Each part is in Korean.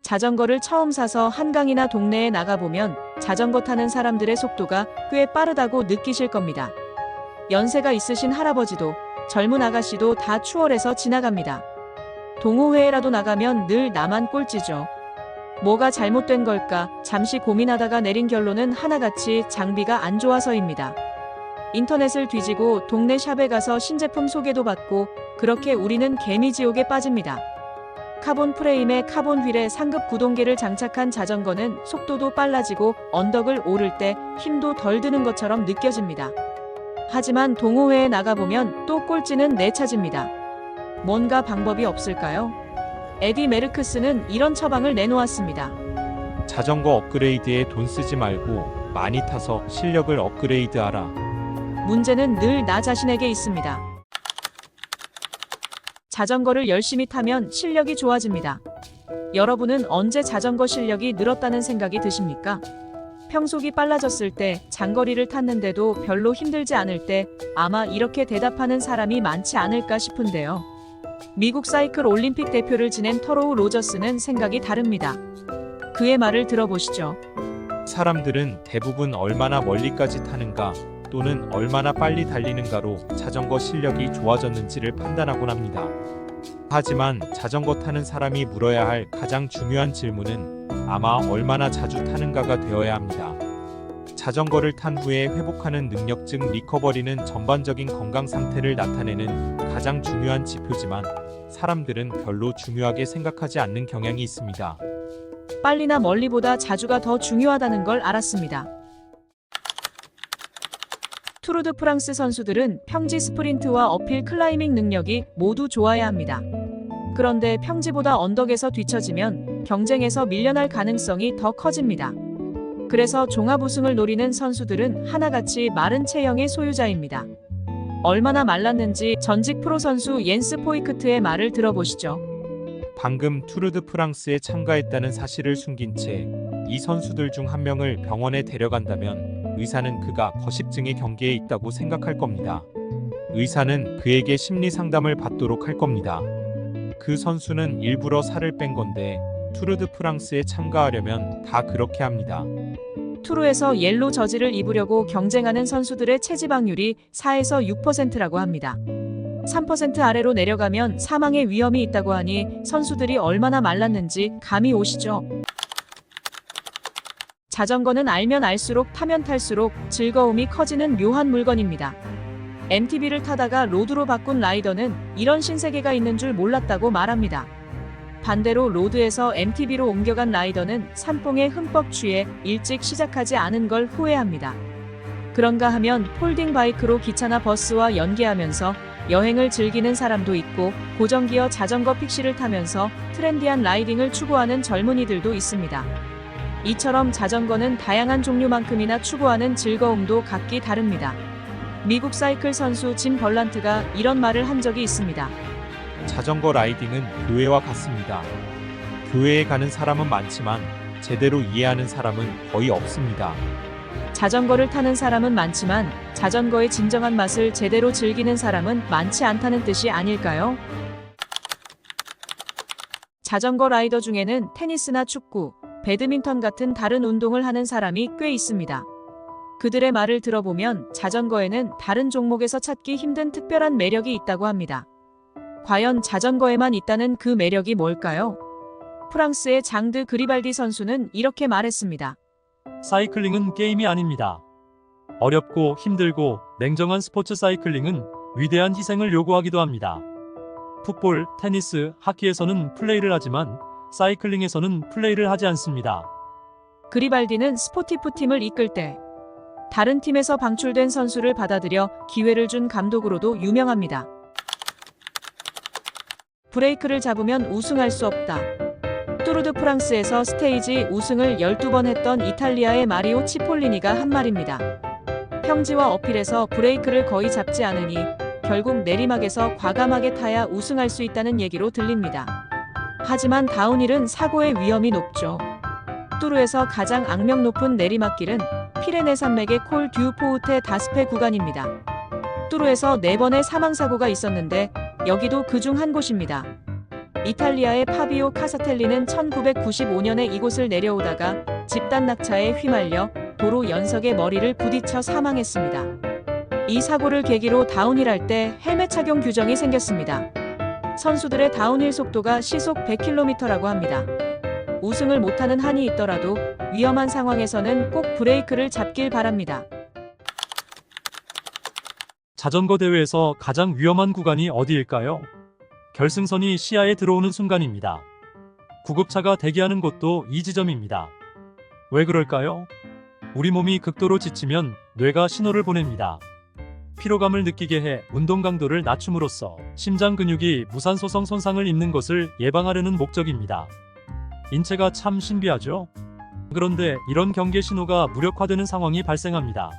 자전거를 처음 사서 한강이나 동네에 나가보면 자전거 타는 사람들의 속도가 꽤 빠르다고 느끼실 겁니다. 연세가 있으신 할아버지도 젊은 아가씨도 다 추월해서 지나갑니다. 동호회라도 나가면 늘 나만 꼴찌죠. 뭐가 잘못된 걸까 잠시 고민하다가 내린 결론은 하나같이 장비가 안 좋아서입니다. 인터넷을 뒤지고 동네 샵에 가서 신제품 소개도 받고 그렇게 우리는 개미지옥에 빠집니다. 카본 프레임에 카본 휠에 상급 구동계를 장착한 자전거는 속도도 빨라지고 언덕을 오를 때 힘도 덜 드는 것처럼 느껴집니다. 하지만 동호회에 나가보면 또 꼴찌는 내 차지입니다. 뭔가 방법이 없을까요? 에디 메르크스는 이런 처방을 내놓았습니다. 자전거 업그레이드에 돈 쓰지 말고 많이 타서 실력을 업그레이드하라. 문제는 늘 나 자신에게 있습니다. 자전거를 열심히 타면 실력이 좋아집니다. 여러분은 언제 자전거 실력이 늘었다는 생각이 드십니까? 평속이 빨라졌을 때, 장거리를 탔는데도 별로 힘들지 않을 때 아마 이렇게 대답하는 사람이 많지 않을까 싶은데요. 미국 사이클 올림픽 대표를 지낸 터로우 로저스는 생각이 다릅니다. 그의 말을 들어보시죠. 사람들은 대부분 얼마나 멀리까지 타는가 또는 얼마나 빨리 달리는가로 자전거 실력이 좋아졌는지를 판단하곤 합니다. 하지만 자전거 타는 사람이 물어야 할 가장 중요한 질문은 아마 얼마나 자주 타는가가 되어야 합니다. 자전거를 탄 후에 회복하는 능력 즉 리커버리는 전반적인 건강 상태를 나타내는 가장 중요한 지표지만 사람들은 별로 중요하게 생각하지 않는 경향이 있습니다. 빨리나 멀리보다 자주가 더 중요하다는 걸 알았습니다. 투르 드 프랑스 선수들은 평지 스프린트와 어필 클라이밍 능력이 모두 좋아야 합니다. 그런데 평지보다 언덕에서 뒤처지면 경쟁에서 밀려날 가능성이 더 커집니다. 그래서 종합 우승을 노리는 선수들은 하나같이 마른 체형의 소유자입니다. 얼마나 말랐는지 전직 프로 선수 옌스 포이크트의 말을 들어보시죠. 방금 투르 드 프랑스에 참가했다는 사실을 숨긴 채 이 선수들 중 한 명을 병원에 데려간다면 의사는 그가 거식증의 경계에 있다고 생각할 겁니다. 의사는 그에게 심리 상담을 받도록 할 겁니다. 그 선수는 일부러 살을 뺀 건데 투르 드 프랑스에 참가하려면 다 그렇게 합니다. 투르에서 옐로 저지를 입으려고 경쟁하는 선수들의 체지방률이 4에서 6%라고 합니다. 3% 아래로 내려가면 사망의 위험이 있다고 하니 선수들이 얼마나 말랐는지 감이 오시죠? 자전거는 알면 알수록 타면 탈수록 즐거움이 커지는 묘한 물건입니다. MTB를 타다가 로드로 바꾼 라이더는 이런 신세계가 있는 줄 몰랐다고 말합니다. 반대로 로드에서 MTB로 옮겨간 라이더는 산뽕에 흠뻑 취해 일찍 시작하지 않은 걸 후회합니다. 그런가 하면 폴딩 바이크로 기차나 버스와 연계하면서 여행을 즐기는 사람도 있고 고정기어 자전거 픽시를 타면서 트렌디한 라이딩을 추구하는 젊은이들도 있습니다. 이처럼 자전거는 다양한 종류만큼이나 추구하는 즐거움도 각기 다릅니다. 미국 사이클 선수 짐 벌란트가 이런 말을 한 적이 있습니다. 자전거 라이딩은 교회와 같습니다. 교회에 가는 사람은 많지만 제대로 이해하는 사람은 거의 없습니다. 자전거를 타는 사람은 많지만 자전거의 진정한 맛을 제대로 즐기는 사람은 많지 않다는 뜻이 아닐까요? 자전거 라이더 중에는 테니스나 축구, 배드민턴 같은 다른 운동을 하는 사람이 꽤 있습니다. 그들의 말을 들어보면 자전거에는 다른 종목에서 찾기 힘든 특별한 매력이 있다고 합니다. 과연 자전거에만 있다는 그 매력이 뭘까요? 프랑스의 장드 그리발디 선수는 이렇게 말했습니다. 사이클링은 게임이 아닙니다. 어렵고 힘들고 냉정한 스포츠 사이클링은 위대한 희생을 요구하기도 합니다. 풋볼, 테니스, 하키에서는 플레이를 하지만 사이클링에서는 플레이를 하지 않습니다. 그리발디는 스포티프 팀을 이끌 때 다른 팀에서 방출된 선수를 받아들여 기회를 준 감독으로도 유명합니다. 브레이크를 잡으면 우승할 수 없다. 투르 드 프랑스에서 스테이지 우승을 12번 했던 이탈리아의 마리오 치폴리니가 한 말입니다. 평지와 어필에서 브레이크를 거의 잡지 않으니 결국 내리막에서 과감하게 타야 우승할 수 있다는 얘기로 들립니다. 하지만 다운힐은 사고의 위험이 높죠. 투르에서 가장 악명 높은 내리막길은 피레네 산맥의 콜 듀 포우테 다스페 구간입니다. 투르에서 4번의 사망사고가 있었는데 여기도 그중 한 곳입니다. 이탈리아의 파비오 카사텔리는 1995년에 이곳을 내려오다가 집단 낙차에 휘말려 도로 연석에 머리를 부딪혀 사망했습니다. 이 사고를 계기로 다운힐할 때 헬멧 착용 규정이 생겼습니다. 선수들의 다운힐 속도가 시속 100km라고 합니다. 우승을 못하는 한이 있더라도 위험한 상황에서는 꼭 브레이크를 잡길 바랍니다. 자전거 대회에서 가장 위험한 구간이 어디일까요? 결승선이 시야에 들어오는 순간입니다. 구급차가 대기하는 곳도 이 지점입니다. 왜 그럴까요? 우리 몸이 극도로 지치면 뇌가 신호를 보냅니다. 피로감을 느끼게 해 운동 강도를 낮춤으로써 심장 근육이 무산소성 손상을 입는 것을 예방하려는 목적입니다. 인체가 참 신비하죠? 그런데 이런 경계 신호가 무력화되는 상황이 발생합니다.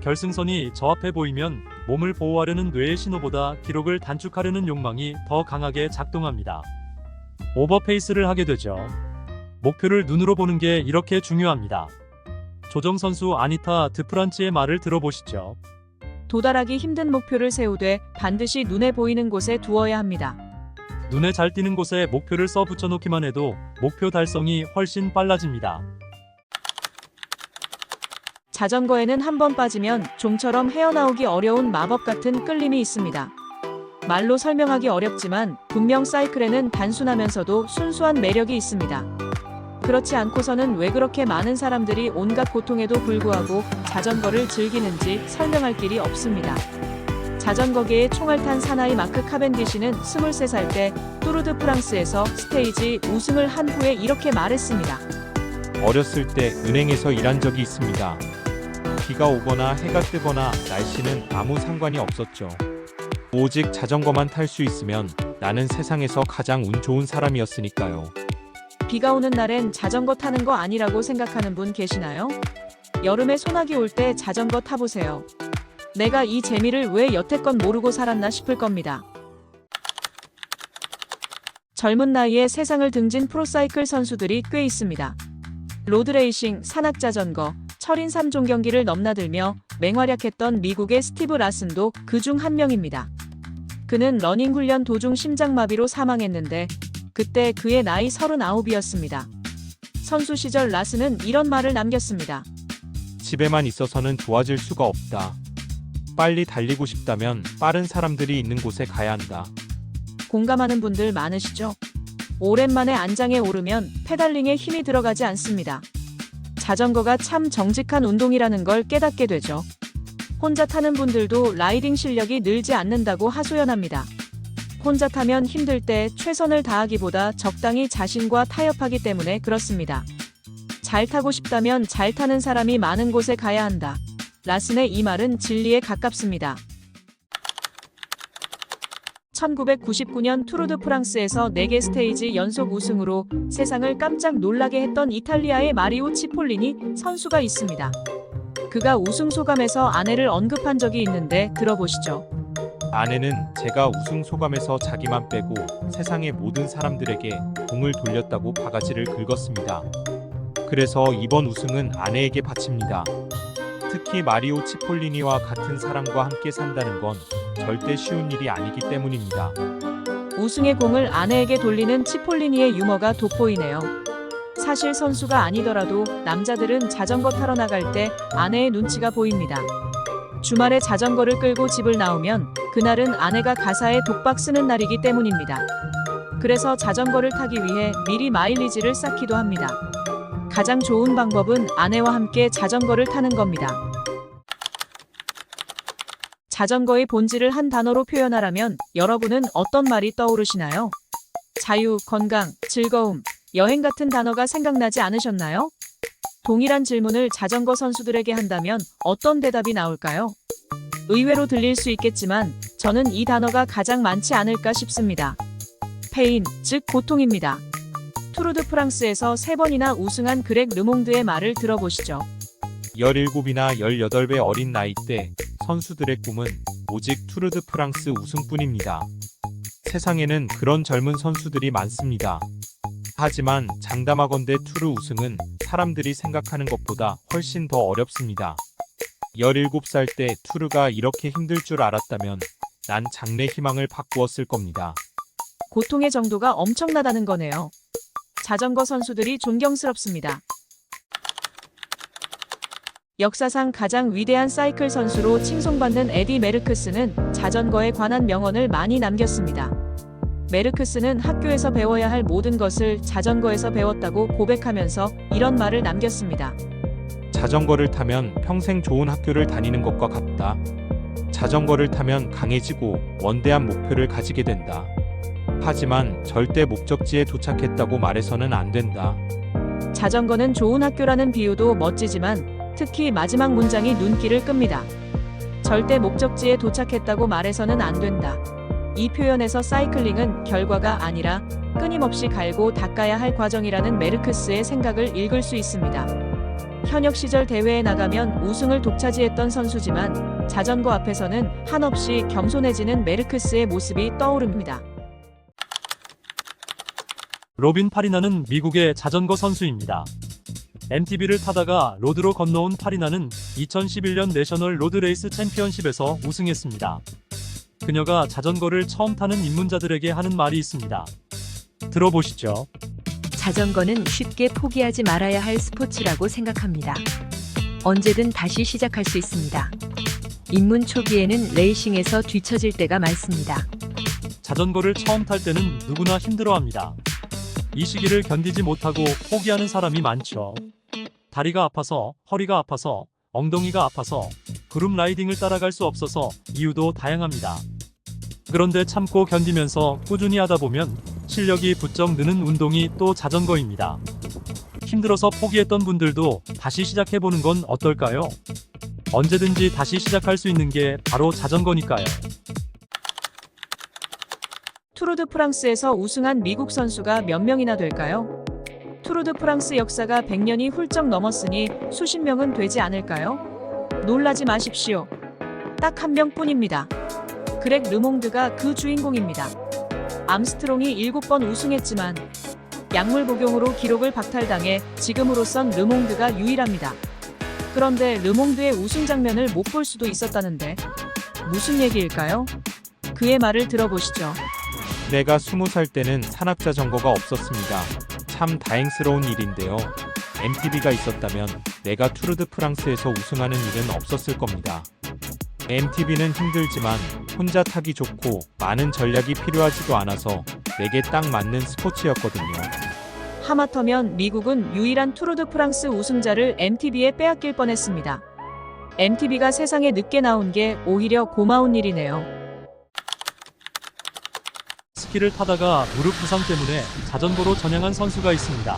결승선이 저 앞에 보이면 몸을 보호하려는 뇌의 신호보다 기록을 단축하려는 욕망이 더 강하게 작동합니다. 오버페이스를 하게 되죠. 목표를 눈으로 보는 게 이렇게 중요합니다. 조정선수 아니타 드프란치의 말을 들어보시죠. 도달하기 힘든 목표를 세우되 반드시 눈에 보이는 곳에 두어야 합니다. 눈에 잘 띄는 곳에 목표를 써 붙여놓기만 해도 목표 달성이 훨씬 빨라집니다. 자전거에는 한 번 빠지면 좀처럼 헤어나오기 어려운 마법 같은 끌림이 있습니다. 말로 설명하기 어렵지만 분명 사이클에는 단순하면서도 순수한 매력이 있습니다. 그렇지 않고서는 왜 그렇게 많은 사람들이 온갖 고통에도 불구하고 자전거를 즐기는지 설명할 길이 없습니다. 자전거계의 총알탄 사나이 마크 카벤디시는 23살 때 뚜르드 프랑스에서 스테이지 우승을 한 후에 이렇게 말했습니다. 어렸을 때 은행에서 일한 적이 있습니다. 비가 오거나 해가 뜨거나 날씨는 아무 상관이 없었죠. 오직 자전거만 탈 수 있으면 나는 세상에서 가장 운 좋은 사람이었으니까요. 비가 오는 날엔 자전거 타는 거 아니라고 생각하는 분 계시나요? 여름에 소나기 올 때 자전거 타보세요. 내가 이 재미를 왜 여태껏 모르고 살았나 싶을 겁니다. 젊은 나이에 세상을 등진 프로사이클 선수들이 꽤 있습니다. 로드레이싱, 산악자전거, 철인 3종 경기를 넘나들며 맹활약했던 미국의 스티브 라슨도 그중 한 명입니다. 그는 러닝 훈련 도중 심장마비로 사망했는데 그때 그의 나이 39이었습니다. 선수 시절 라슨은 이런 말을 남겼습니다. 집에만 있어서는 좋아질 수가 없다. 빨리 달리고 싶다면 빠른 사람들이 있는 곳에 가야 한다. 공감하는 분들 많으시죠? 오랜만에 안장에 오르면 페달링에 힘이 들어가지 않습니다. 자전거가 참 정직한 운동이라는 걸 깨닫게 되죠. 혼자 타는 분들도 라이딩 실력이 늘지 않는다고 하소연합니다. 혼자 타면 힘들 때 최선을 다하기보다 적당히 자신과 타협하기 때문에 그렇습니다. 잘 타고 싶다면 잘 타는 사람이 많은 곳에 가야 한다. 라슨의 이 말은 진리에 가깝습니다. 1999년 투르드 프랑스에서 4개 스테이지 연속 우승으로 세상을 깜짝 놀라게 했던 이탈리아의 마리오 치폴리니 선수가 있습니다. 그가 우승 소감에서 아내를 언급한 적이 있는데 들어보시죠. 아내는 제가 우승 소감에서 자기만 빼고 세상의 모든 사람들에게 공을 돌렸다고 바가지를 긁었습니다. 그래서 이번 우승은 아내에게 바칩니다. 특히 마리오 치폴리니와 같은 사람과 함께 산다는 건 절대 쉬운 일이 아니기 때문입니다. 우승의 공을 아내에게 돌리는 치폴리니의 유머가 돋보이네요. 사실 선수가 아니더라도 남자들은 자전거 타러 나갈 때 아내의 눈치가 보입니다. 주말에 자전거를 끌고 집을 나오면 그날은 아내가 가사에 독박 쓰는 날이기 때문입니다. 그래서 자전거를 타기 위해 미리 마일리지를 쌓기도 합니다. 가장 좋은 방법은 아내와 함께 자전거를 타는 겁니다. 자전거의 본질을 한 단어로 표현하라면 여러분은 어떤 말이 떠오르시나요? 자유, 건강, 즐거움, 여행 같은 단어가 생각나지 않으셨나요? 동일한 질문을 자전거 선수들에게 한다면 어떤 대답이 나올까요? 의외로 들릴 수 있겠지만 저는 이 단어가 가장 많지 않을까 싶습니다. 페인, 즉 고통입니다. 투르드 프랑스에서 3번이나 우승한 그렉 르몽드의 말을 들어보시죠. 17이나 18배 어린 나이 때 선수들의 꿈은 오직 투르드 프랑스 우승뿐입니다. 세상에는 그런 젊은 선수들이 많습니다. 하지만 장담하건대 투르 우승은 사람들이 생각하는 것보다 훨씬 더 어렵습니다. 17살 때 투르가 이렇게 힘들 줄 알았다면 난 장래 희망을 바꾸었을 겁니다. 고통의 정도가 엄청나다는 거네요. 자전거 선수들이 존경스럽습니다. 역사상 가장 위대한 사이클 선수로 칭송받는 에디 메르크스는 자전거에 관한 명언을 많이 남겼습니다. 메르크스는 학교에서 배워야 할 모든 것을 자전거에서 배웠다고 고백하면서 이런 말을 남겼습니다. 자전거를 타면 평생 좋은 학교를 다니는 것과 같다. 자전거를 타면 강해지고 원대한 목표를 가지게 된다. 하지만 절대 목적지에 도착했다고 말해서는 안 된다. 자전거는 좋은 학교라는 비유도 멋지지만 특히 마지막 문장이 눈길을 끕니다. 절대 목적지에 도착했다고 말해서는 안 된다. 이 표현에서 사이클링은 결과가 아니라 끊임없이 갈고 닦아야 할 과정이라는 메르크스의 생각을 읽을 수 있습니다. 현역 시절 대회에 나가면 우승을 독차지했던 선수지만 자전거 앞에서는 한없이 겸손해지는 메르크스의 모습이 떠오릅니다. 로빈 파리나는 미국의 자전거 선수입니다. MTB를 타다가 로드로 건너온 파리나는 2011년 내셔널 로드레이스 챔피언십에서 우승했습니다. 그녀가 자전거를 처음 타는 입문자들에게 하는 말이 있습니다. 들어보시죠. 자전거는 쉽게 포기하지 말아야 할 스포츠라고 생각합니다. 언제든 다시 시작할 수 있습니다. 입문 초기에는 레이싱에서 뒤처질 때가 많습니다. 자전거를 처음 탈 때는 누구나 힘들어합니다. 이 시기를 견디지 못하고 포기하는 사람이 많죠. 다리가 아파서, 허리가 아파서, 엉덩이가 아파서, 그룹 라이딩을 따라갈 수 없어서 이유도 다양합니다. 그런데 참고 견디면서 꾸준히 하다 보면 실력이 부쩍 느는 운동이 또 자전거입니다. 힘들어서 포기했던 분들도 다시 시작해보는 건 어떨까요? 언제든지 다시 시작할 수 있는 게 바로 자전거니까요. 투르드 프랑스에서 우승한 미국 선수가 몇 명이나 될까요? 투르드 프랑스 역사가 100년이 훌쩍 넘었으니 수십 명은 되지 않을까요? 놀라지 마십시오. 딱 한 명뿐입니다. 그렉 르몽드가 그 주인공입니다. 암스트롱이 7번 우승했지만 약물 복용으로 기록을 박탈당해 지금으로선 르몽드가 유일합니다. 그런데 르몽드의 우승 장면을 못 볼 수도 있었다는데 무슨 얘기일까요? 그의 말을 들어보시죠. 내가 20살 때는 산악자전거가 없었습니다. 참 다행스러운 일인데요. MTB가 있었다면 내가 투르드 프랑스에서 우승하는 일은 없었을 겁니다. MTB는 힘들지만 혼자 타기 좋고 많은 전략이 필요하지도 않아서 내게 딱 맞는 스포츠였거든요. 하마터면 미국은 유일한 투르드 프랑스 우승자를 MTB에 빼앗길 뻔했습니다. MTB가 세상에 늦게 나온 게 오히려 고마운 일이네요. 스키를 타다가 무릎 부상 때문에 자전거로 전향한 선수가 있습니다.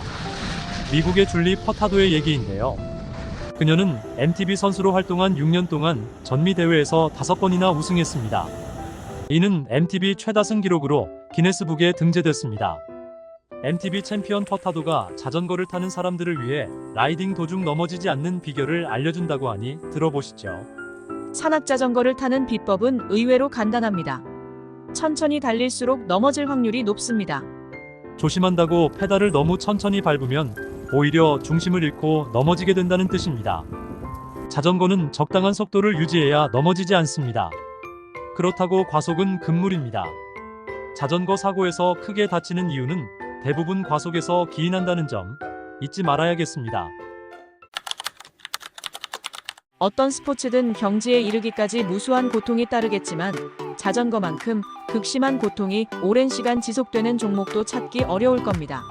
미국의 줄리 퍼타도의 얘기인데요. 그녀는 MTB 선수로 활동한 6년 동안 전미 대회에서 5번이나 우승했습니다. 이는 MTB 최다승 기록으로 기네스북에 등재됐습니다. MTB 챔피언 퍼타도가 자전거를 타는 사람들을 위해 라이딩 도중 넘어지지 않는 비결을 알려준다고 하니 들어보시죠. 산악자전거를 타는 비법은 의외로 간단합니다. 천천히 달릴수록 넘어질 확률이 높습니다. 조심한다고 페달을 너무 천천히 밟으면 오히려 중심을 잃고 넘어지게 된다는 뜻입니다. 자전거는 적당한 속도를 유지해야 넘어지지 않습니다. 그렇다고 과속은 금물입니다. 자전거 사고에서 크게 다치는 이유는 대부분 과속에서 기인한다는 점 잊지 말아야겠습니다. 어떤 스포츠든 경지에 이르기까지 무수한 고통이 따르겠지만 자전거만큼 극심한 고통이 오랜 시간 지속되는 종목도 찾기 어려울 겁니다.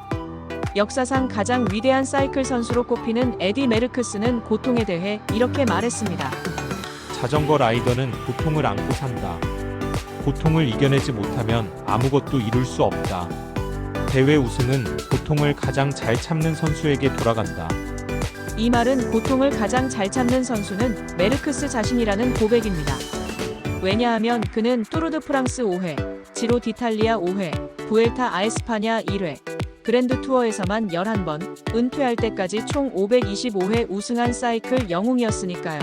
역사상 가장 위대한 사이클 선수로 꼽히는 에디 메르크스는 고통에 대해 이렇게 말했습니다. 자전거 라이더는 고통을 안고 산다. 고통을 이겨내지 못하면 아무것도 이룰 수 없다. 대회 우승은 고통을 가장 잘 참는 선수에게 돌아간다. 이 말은 고통을 가장 잘 참는 선수는 메르크스 자신이라는 고백입니다. 왜냐하면 그는 뚜르드 프랑스 5회, 지로 디탈리아 5회, 부엘타 아에스파냐 1회, 그랜드 투어에서만 11번, 은퇴할 때까지 총 525회 우승한 사이클 영웅이었으니까요.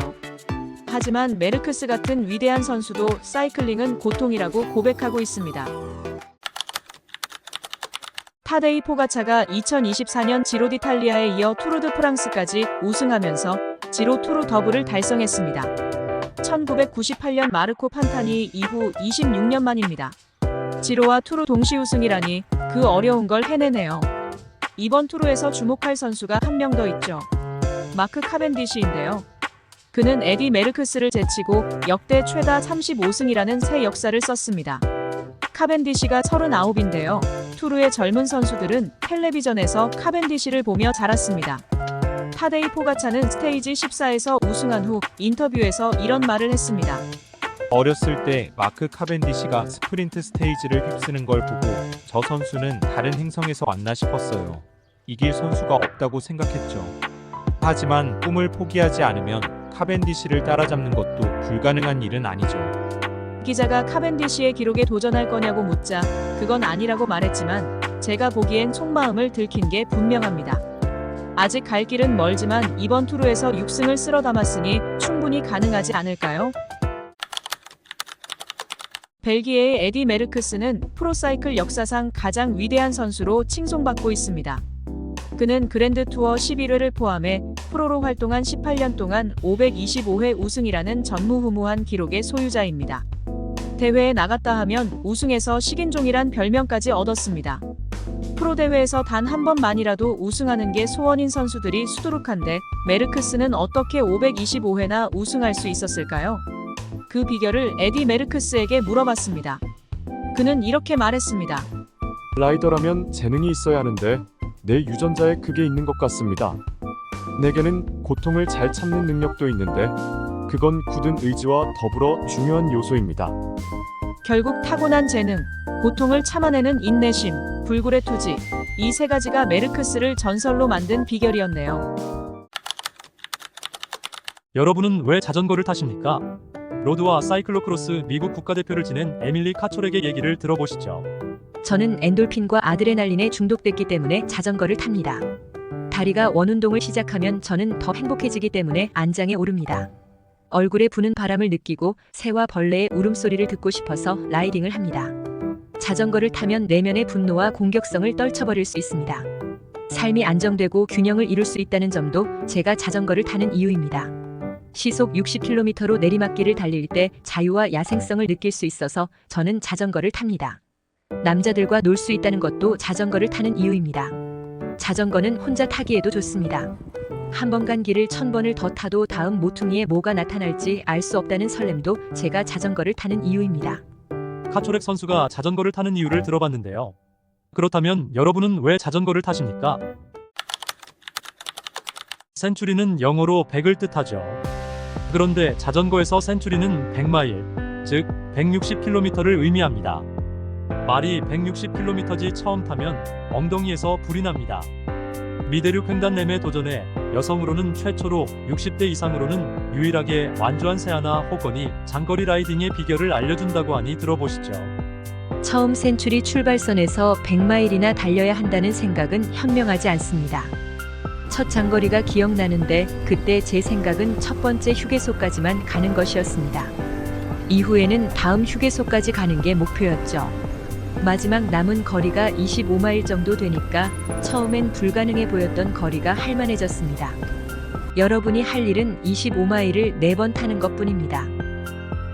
하지만 메르크스 같은 위대한 선수도 사이클링은 고통이라고 고백하고 있습니다. 타데이 포가차가 2024년 지로 디탈리아에 이어 투르드 프랑스까지 우승하면서 지로 투르 더블을 달성했습니다. 1998년 마르코 판타니 이후 26년 만입니다. 지로와 투르 동시 우승이라니 그 어려운 걸 해내네요. 이번 투르에서 주목할 선수가 한 명 더 있죠. 마크 카벤디시인데요. 그는 에디 메르크스를 제치고 역대 최다 35승이라는 새 역사를 썼습니다. 카벤디시가 39인데요. 투르의 젊은 선수들은 텔레비전에서 카벤디시를 보며 자랐습니다. 타데이 포가차는 스테이지 14에서 우승한 후 인터뷰에서 이런 말을 했습니다. 어렸을 때 마크 카벤디시가 스프린트 스테이지를 휩쓰는 걸 보고 저 선수는 다른 행성에서 왔나 싶었어요. 이길 선수가 없다고 생각했죠. 하지만 꿈을 포기하지 않으면 카벤디시를 따라잡는 것도 불가능한 일은 아니죠. 기자가 카벤디시의 기록에 도전할 거냐고 묻자 그건 아니라고 말했지만 제가 보기엔 속마음을 들킨 게 분명합니다. 아직 갈 길은 멀지만 이번 투르에서 6승을 쓸어 담았으니 충분히 가능하지 않을까요? 벨기에의 에디 메르크스는 프로사이클 역사상 가장 위대한 선수로 칭송받고 있습니다. 그는 그랜드 투어 11회를 포함해 프로로 활동한 18년 동안 525회 우승이라는 전무후무한 기록의 소유자입니다. 대회에 나갔다 하면 우승에서 식인종이란 별명까지 얻었습니다. 프로 대회에서 단 한 번만이라도 우승하는 게 소원인 선수들이 수두룩한데 메르크스는 어떻게 525회나 우승할 수 있었을까요? 그 비결을 에디 메르크스에게 물어봤습니다. 그는 이렇게 말했습니다. 라이더라면 재능이 있어야 하는데 내 유전자에 그게 있는 것 같습니다. 내게는 고통을 잘 참는 능력도 있는데 그건 굳은 의지와 더불어 중요한 요소입니다. 결국 타고난 재능, 고통을 참아내는 인내심, 불굴의 투지, 이 세 가지가 메르크스를 전설로 만든 비결이었네요. 여러분은 왜 자전거를 타십니까? 로드와 사이클로크로스 미국 국가대표를 지낸 에밀리 카초렉의 얘기를 들어보시죠. 저는 엔돌핀과 아드레날린에 중독됐기 때문에 자전거를 탑니다. 다리가 원운동을 시작하면 저는 더 행복해지기 때문에 안장에 오릅니다. 얼굴에 부는 바람을 느끼고 새와 벌레의 울음소리를 듣고 싶어서 라이딩을 합니다. 자전거를 타면 내면의 분노와 공격성을 떨쳐버릴 수 있습니다. 삶이 안정되고 균형을 이룰 수 있다는 점도 제가 자전거를 타는 이유입니다. 시속 60km로 내리막길을 달릴 때 자유와 야생성을 느낄 수 있어서 저는 자전거를 탑니다. 남자들과 놀 수 있다는 것도 자전거를 타는 이유입니다. 자전거는 혼자 타기에도 좋습니다. 한 번 간 길을 1000번을 더 타도 다음 모퉁이에 뭐가 나타날지 알 수 없다는 설렘도 제가 자전거를 타는 이유입니다. 카초렉 선수가 자전거를 타는 이유를 들어봤는데요. 그렇다면 여러분은 왜 자전거를 타십니까? 센츄리는 영어로 100을 뜻하죠. 그런데 자전거에서 센츄리는 100마일, 즉 160km를 의미합니다. 말이 160km지 처음 타면 엉덩이에서 불이 납니다. 미대륙 횡단램에 도전해 여성으로는 최초로 60대 이상으로는 유일하게 완주한 세아나 호건이 장거리 라이딩의 비결을 알려준다고 하니 들어보시죠. 처음 센츄리 출발선에서 100마일이나 달려야 한다는 생각은 현명하지 않습니다. 첫 장거리가 기억나는데 그때 제 생각은 첫 번째 휴게소까지만 가는 것이었습니다. 이후에는 다음 휴게소까지 가는 게 목표였죠. 마지막 남은 거리가 25마일 정도 되니까 처음엔 불가능해 보였던 거리가 할만해졌습니다. 여러분이 할 일은 25마일을 4번 타는 것뿐입니다.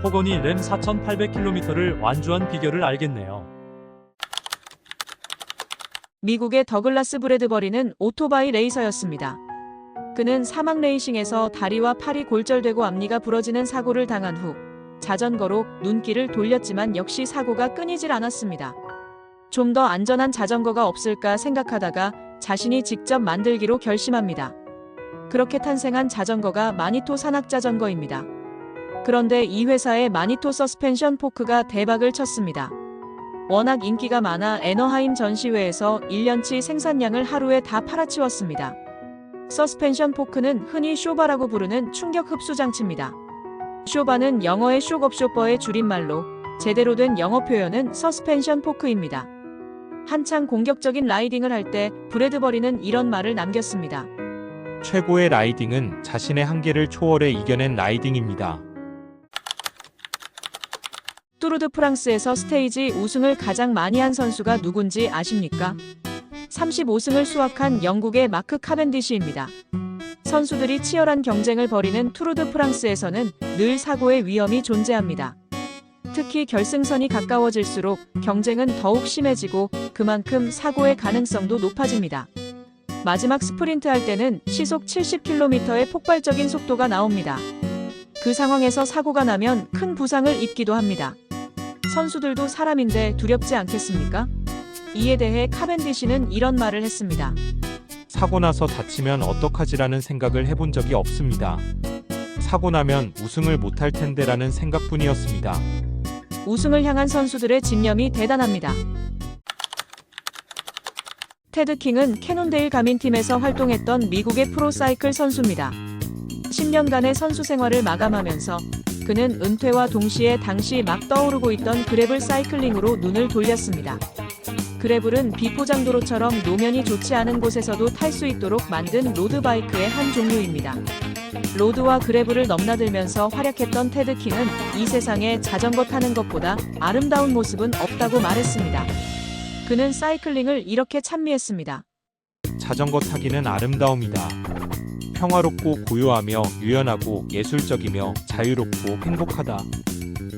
호건이 램 4800km를 완주한 비결을 알겠네요. 미국의 더글라스 브래드버리는 오토바이 레이서였습니다. 그는 사막 레이싱에서 다리와 팔이 골절되고 앞니가 부러지는 사고를 당한 후 자전거로 눈길을 돌렸지만 역시 사고가 끊이질 않았습니다. 좀 더 안전한 자전거가 없을까 생각하다가 자신이 직접 만들기로 결심합니다. 그렇게 탄생한 자전거가 마니토 산악자전거입니다. 그런데 이 회사의 마니토 서스펜션 포크가 대박을 쳤습니다. 워낙 인기가 많아 애너하임 전시회에서 1년치 생산량을 하루에 다 팔아치웠습니다. 서스펜션 포크는 흔히 쇼바라고 부르는 충격 흡수 장치입니다. 쇼바는 영어의 쇼업 쇼퍼의 줄임말로 제대로 된 영어 표현은 서스펜션 포크입니다. 한창 공격적인 라이딩을 할 때 브래드버리는 이런 말을 남겼습니다. 최고의 라이딩은 자신의 한계를 초월해 이겨낸 라이딩입니다. 뚜르드 프랑스에서 스테이지 우승을 가장 많이 한 선수가 누군지 아십니까? 35승을 수확한 영국의 마크 카벤디시입니다. 선수들이 치열한 경쟁을 벌이는 투르드 프랑스에서는 늘 사고의 위험이 존재합니다. 특히 결승선이 가까워질수록 경쟁은 더욱 심해지고 그만큼 사고의 가능성도 높아집니다. 마지막 스프린트 할 때는 시속 70km의 폭발적인 속도가 나옵니다. 그 상황에서 사고가 나면 큰 부상을 입기도 합니다. 선수들도 사람인데 두렵지 않겠습니까? 이에 대해 카벤디시는 이런 말을 했습니다. 사고 나서 다치면 어떡하지라는 생각을 해본 적이 없습니다. 사고 나면 우승을 못할 텐데라는 생각뿐이었습니다. 우승을 향한 선수들의 집념이 대단합니다. 테드 킹은 캐논데일 가민팀에서 활동했던 미국의 프로사이클 선수입니다. 10년간의 선수 생활을 마감하면서 그는 은퇴와 동시에 당시 막 떠오르고 있던 그래블 사이클링으로 눈을 돌렸습니다. 그래블은 비포장도로처럼 노면이 좋지 않은 곳에서도 탈 수 있도록 만든 로드바이크의 한 종류입니다. 로드와 그래블을 넘나들면서 활약했던 테드 킹은 이 세상에 자전거 타는 것보다 아름다운 모습은 없다고 말했습니다. 그는 사이클링을 이렇게 찬미했습니다. 자전거 타기는 아름다움이다. 평화롭고 고요하며 유연하고 예술적이며 자유롭고 행복하다.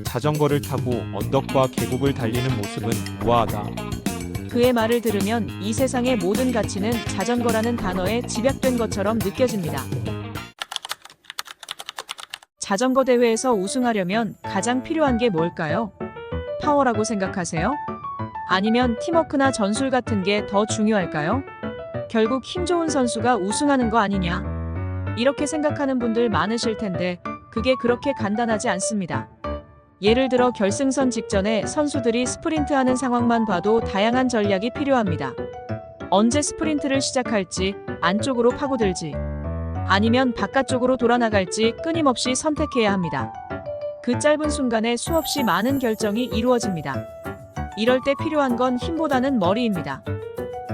자전거를 타고 언덕과 계곡을 달리는 모습은 우아하다. 그의 말을 들으면 이 세상의 모든 가치는 자전거라는 단어에 집약된 것처럼 느껴집니다. 자전거 대회에서 우승하려면 가장 필요한 게 뭘까요? 파워라고 생각하세요? 아니면 팀워크나 전술 같은 게 더 중요할까요? 결국 힘 좋은 선수가 우승하는 거 아니냐? 이렇게 생각하는 분들 많으실 텐데 그게 그렇게 간단하지 않습니다. 예를 들어 결승선 직전에 선수들이 스프린트하는 상황만 봐도 다양한 전략이 필요합니다. 언제 스프린트를 시작할지, 안쪽으로 파고들지, 아니면 바깥쪽으로 돌아나갈지 끊임없이 선택해야 합니다. 그 짧은 순간에 수없이 많은 결정이 이루어집니다. 이럴 때 필요한 건 힘보다는 머리입니다.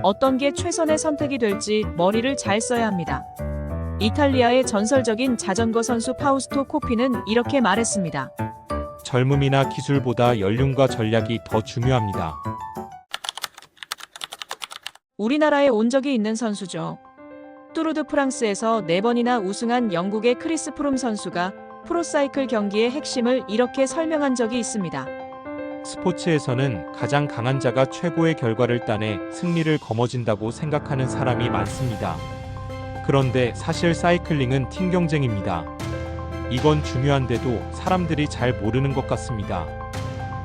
어떤 게 최선의 선택이 될지 머리를 잘 써야 합니다. 이탈리아의 전설적인 자전거 선수 파우스토 코피는 이렇게 말했습니다. 젊음이나 기술보다 연륜과 전략이 더 중요합니다. 우리나라에 온 적이 있는 선수죠. 뚜르드 프랑스에서 4번이나 우승한 영국의 크리스 프룸 선수가 프로사이클 경기의 핵심을 이렇게 설명한 적이 있습니다. 스포츠에서는 가장 강한 자가 최고의 결과를 따내 승리를 거머쥔다고 생각하는 사람이 많습니다. 그런데 사실 사이클링은 팀 경쟁입니다. 이건 중요한데도 사람들이 잘 모르는 것 같습니다.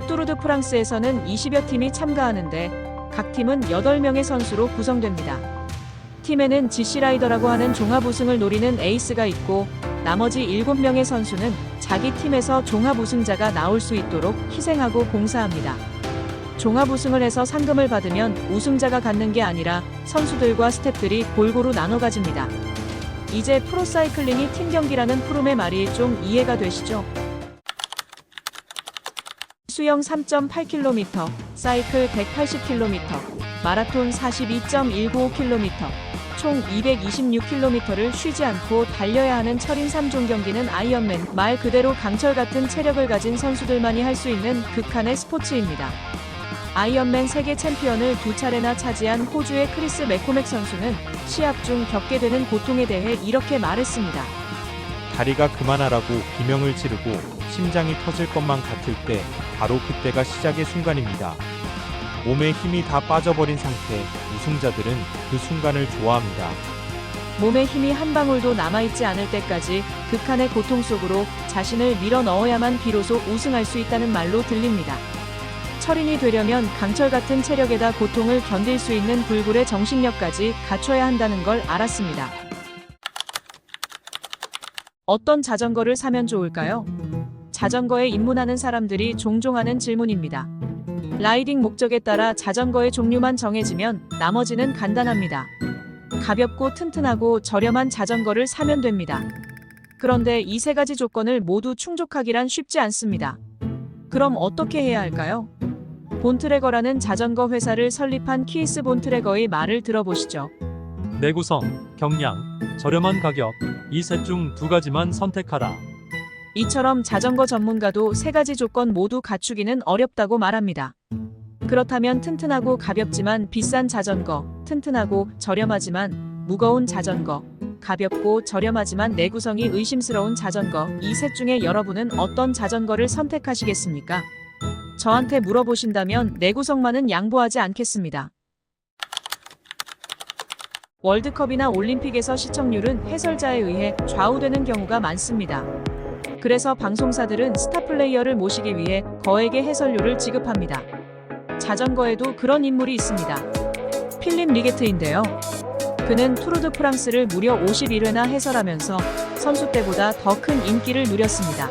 뚜르드 프랑스에서는 20여 팀이 참가하는데 각 팀은 8명의 선수로 구성됩니다. 팀에는 GC라이더라고 하는 종합 우승을 노리는 에이스가 있고 나머지 7명의 선수는 자기 팀에서 종합 우승자가 나올 수 있도록 희생하고 봉사합니다. 종합 우승을 해서 상금을 받으면 우승자가 갖는 게 아니라 선수들과 스태프들이 골고루 나눠 가집니다. 이제 프로사이클링이 팀 경기라는 프롬의 말이 좀 이해가 되시죠? 수영 3.8km, 사이클 180km, 마라톤 42.195km, 총 226km를 쉬지 않고 달려야 하는 철인 3종 경기는 아이언맨, 말 그대로 강철 같은 체력을 가진 선수들만이 할 수 있는 극한의 스포츠입니다. 아이언맨 세계 챔피언을 2차례나 차지한 호주의 크리스 맥코맥 선수는 시합 중 겪게 되는 고통에 대해 이렇게 말했습니다. 다리가 그만하라고 비명을 지르고 심장이 터질 것만 같을 때 바로 그때가 시작의 순간입니다. 몸에 힘이 다 빠져버린 상태, 우승자들은 그 순간을 좋아합니다. 몸에 힘이 한 방울도 남아있지 않을 때까지 극한의 고통 속으로 자신을 밀어 넣어야만 비로소 우승할 수 있다는 말로 들립니다. 철인이 되려면 강철 같은 체력에다 고통을 견딜 수 있는 불굴의 정신력까지 갖춰야 한다는 걸 알았습니다. 어떤 자전거를 사면 좋을까요? 자전거에 입문하는 사람들이 종종 하는 질문입니다. 라이딩 목적에 따라 자전거의 종류만 정해지면 나머지는 간단합니다. 가볍고 튼튼하고 저렴한 자전거를 사면 됩니다. 그런데 이 3가지 조건을 모두 충족하기란 쉽지 않습니다. 그럼 어떻게 해야 할까요? 본트래거라는 자전거 회사를 설립한 키스 본트래거의 말을 들어보시죠. 내구성, 경량, 저렴한 가격, 이 셋 중 2가지만 선택하라. 이처럼 자전거 전문가도 3가지 조건 모두 갖추기는 어렵다고 말합니다. 그렇다면 튼튼하고 가볍지만 비싼 자전거, 튼튼하고 저렴하지만 무거운 자전거, 가볍고 저렴하지만 내구성이 의심스러운 자전거, 이 셋 중에 여러분은 어떤 자전거를 선택하시겠습니까? 저한테 물어보신다면 내구성만은 양보하지 않겠습니다. 월드컵이나 올림픽에서 시청률은 해설자에 의해 좌우되는 경우가 많습니다. 그래서 방송사들은 스타 플레이어를 모시기 위해 거액의 해설료를 지급합니다. 자전거에도 그런 인물이 있습니다. 필립 리게트인데요. 그는 투르드 프랑스를 무려 51회나 해설하면서 선수 때보다 더 큰 인기를 누렸습니다.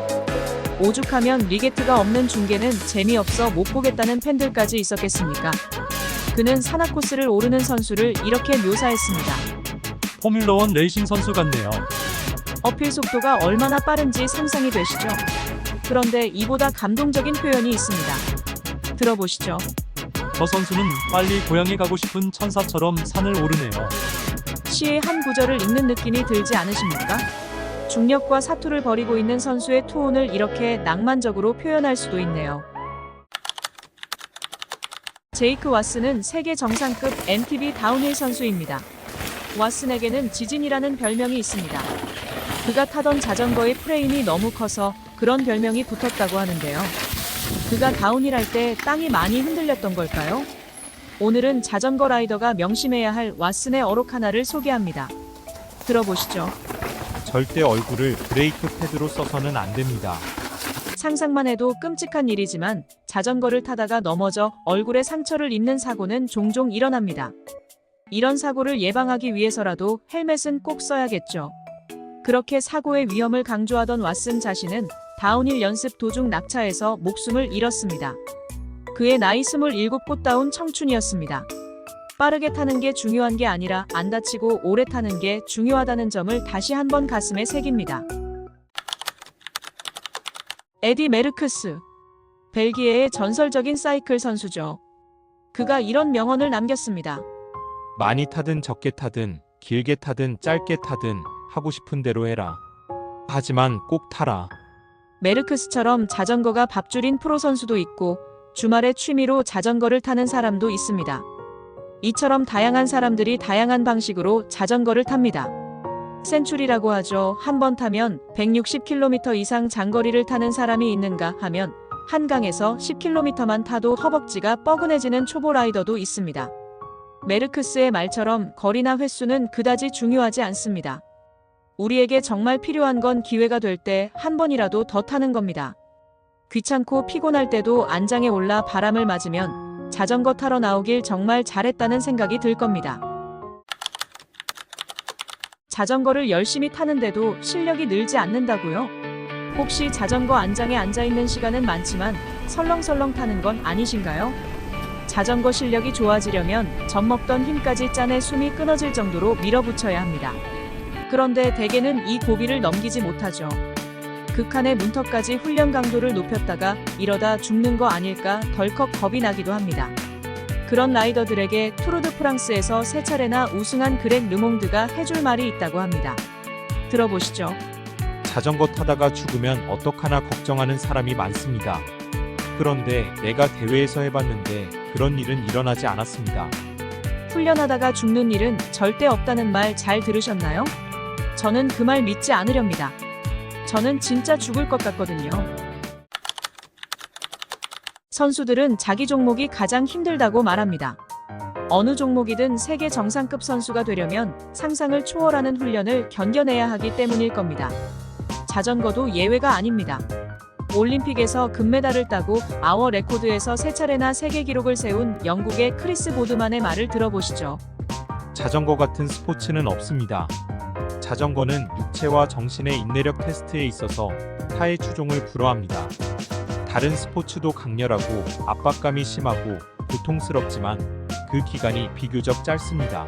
오죽하면 리게트가 없는 중계는 재미없어 못 보겠다는 팬들까지 있었겠습니까? 그는 산악 코스를 오르는 선수를 이렇게 묘사했습니다. 포뮬러1 레이싱 선수 같네요. 어필 속도가 얼마나 빠른지 상상이 되시죠? 그런데 이보다 감동적인 표현이 있습니다. 들어보시죠. 저 선수는 빨리 고향에 가고 싶은 천사처럼 산을 오르네요. 시의 한 구절을 읽는 느낌이 들지 않으십니까? 중력과 사투를 벌이고 있는 선수의 투혼을 이렇게 낭만적으로 표현할 수도 있네요. 제이크 왓슨은 세계 정상급 MTB 다운힐 선수입니다. 왓슨에게는 지진이라는 별명이 있습니다. 그가 타던 자전거의 프레임이 너무 커서 그런 별명이 붙었다고 하는데요. 그가 다운힐 할 때 땅이 많이 흔들렸던 걸까요? 오늘은 자전거 라이더가 명심해야 할 왓슨의 어록 하나를 소개합니다. 들어보시죠. 절대 얼굴을 브레이크 패드로 써서는 안 됩니다. 상상만 해도 끔찍한 일이지만 자전거를 타다가 넘어져 얼굴에 상처를 입는 사고는 종종 일어납니다. 이런 사고를 예방하기 위해서라도 헬멧은 꼭 써야겠죠. 그렇게 사고의 위험을 강조하던 왓슨 자신은 다운힐 연습 도중 낙차해서 목숨을 잃었습니다. 그의 나이 27 꽃다운 청춘이었습니다. 빠르게 타는 게 중요한 게 아니라 안 다치고 오래 타는 게 중요하다는 점을 다시 한번 가슴에 새깁니다. 에디 메르크스. 벨기에의 전설적인 사이클 선수죠. 그가 이런 명언을 남겼습니다. 많이 타든 적게 타든 길게 타든 짧게 타든 하고 싶은 대로 해라. 하지만 꼭 타라. 메르크스처럼 자전거가 밥줄인 프로 선수도 있고 주말에 취미로 자전거를 타는 사람도 있습니다. 이처럼 다양한 사람들이 다양한 방식으로 자전거를 탑니다. 센츄리라고 하죠. 한 번 타면 160km 이상 장거리를 타는 사람이 있는가 하면 한강에서 10km만 타도 허벅지가 뻐근해지는 초보 라이더도 있습니다. 메르크스의 말처럼 거리나 횟수는 그다지 중요하지 않습니다. 우리에게 정말 필요한 건 기회가 될 때 한 번이라도 더 타는 겁니다. 귀찮고 피곤할 때도 안장에 올라 바람을 맞으면 자전거 타러 나오길 정말 잘했다는 생각이 들 겁니다. 자전거를 열심히 타는데도 실력이 늘지 않는다고요? 혹시 자전거 안장에 앉아있는 시간은 많지만 설렁설렁 타는 건 아니신가요? 자전거 실력이 좋아지려면 젖먹던 힘까지 짠해 숨이 끊어질 정도로 밀어붙여야 합니다. 그런데 대개는 이 고비를 넘기지 못하죠. 극한의 문턱까지 훈련 강도를 높였다가 이러다 죽는 거 아닐까 덜컥 겁이 나기도 합니다. 그런 라이더들에게 투르드 프랑스에서 3차례나 우승한 그렉 르몽드가 해줄 말이 있다고 합니다. 들어보시죠. 자전거 타다가 죽으면 어떡하나 걱정하는 사람이 많습니다. 그런데 내가 대회에서 해봤는데 그런 일은 일어나지 않았습니다. 훈련하다가 죽는 일은 절대 없다는 말 잘 들으셨나요? 저는 그 말 믿지 않으렵니다. 저는 진짜 죽을 것 같거든요. 선수들은 자기 종목이 가장 힘들다고 말합니다. 어느 종목이든 세계 정상급 선수가 되려면 상상을 초월하는 훈련을 견뎌내야 하기 때문일 겁니다. 자전거도 예외가 아닙니다. 올림픽에서 금메달을 따고 아워 레코드에서 3차례나 세계 기록을 세운 영국의 크리스 보드만의 말을 들어보시죠. 자전거 같은 스포츠는 없습니다. 자전거는 육체와 정신의 인내력 테스트에 있어서 타의 추종을 불허합니다. 다른 스포츠도 강렬하고 압박감이 심하고 고통스럽지만 그 기간이 비교적 짧습니다.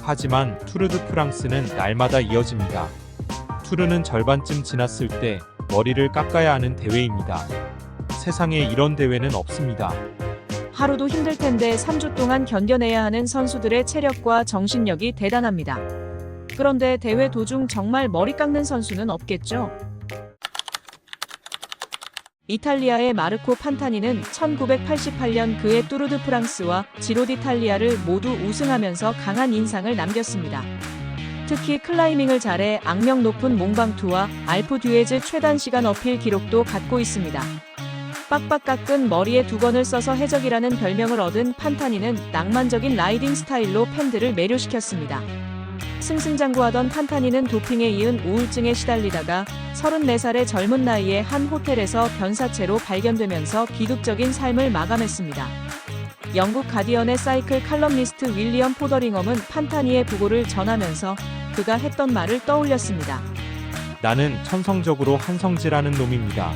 하지만 투르드 프랑스는 날마다 이어집니다. 투르는 절반쯤 지났을 때 머리를 깎아야 하는 대회입니다. 세상에 이런 대회는 없습니다. 하루도 힘들 텐데 3주 동안 견뎌내야 하는 선수들의 체력과 정신력이 대단합니다. 그런데 대회 도중 정말 머리 깎는 선수는 없겠죠? 이탈리아의 마르코 판타니는 1988년 그의 뚜르드 프랑스와 지로 디탈리아를 모두 우승하면서 강한 인상을 남겼습니다. 특히 클라이밍을 잘해 악명 높은 몽방투와 알프 듀에즈 최단 시간 어필 기록도 갖고 있습니다. 빡빡 깎은 머리에 두건을 써서 해적이라는 별명을 얻은 판타니는 낭만적인 라이딩 스타일로 팬들을 매료시켰습니다. 승승장구하던 판타니는 도핑에 이은 우울증에 시달리다가 34살의 젊은 나이에 한 호텔에서 변사체로 발견되면서 비극적인 삶을 마감했습니다. 영국 가디언의 사이클 칼럼니스트 윌리엄 포더링엄은 판타니의 부고를 전하면서 그가 했던 말을 떠올렸습니다. 나는 천성적으로 한성질하는 놈입니다.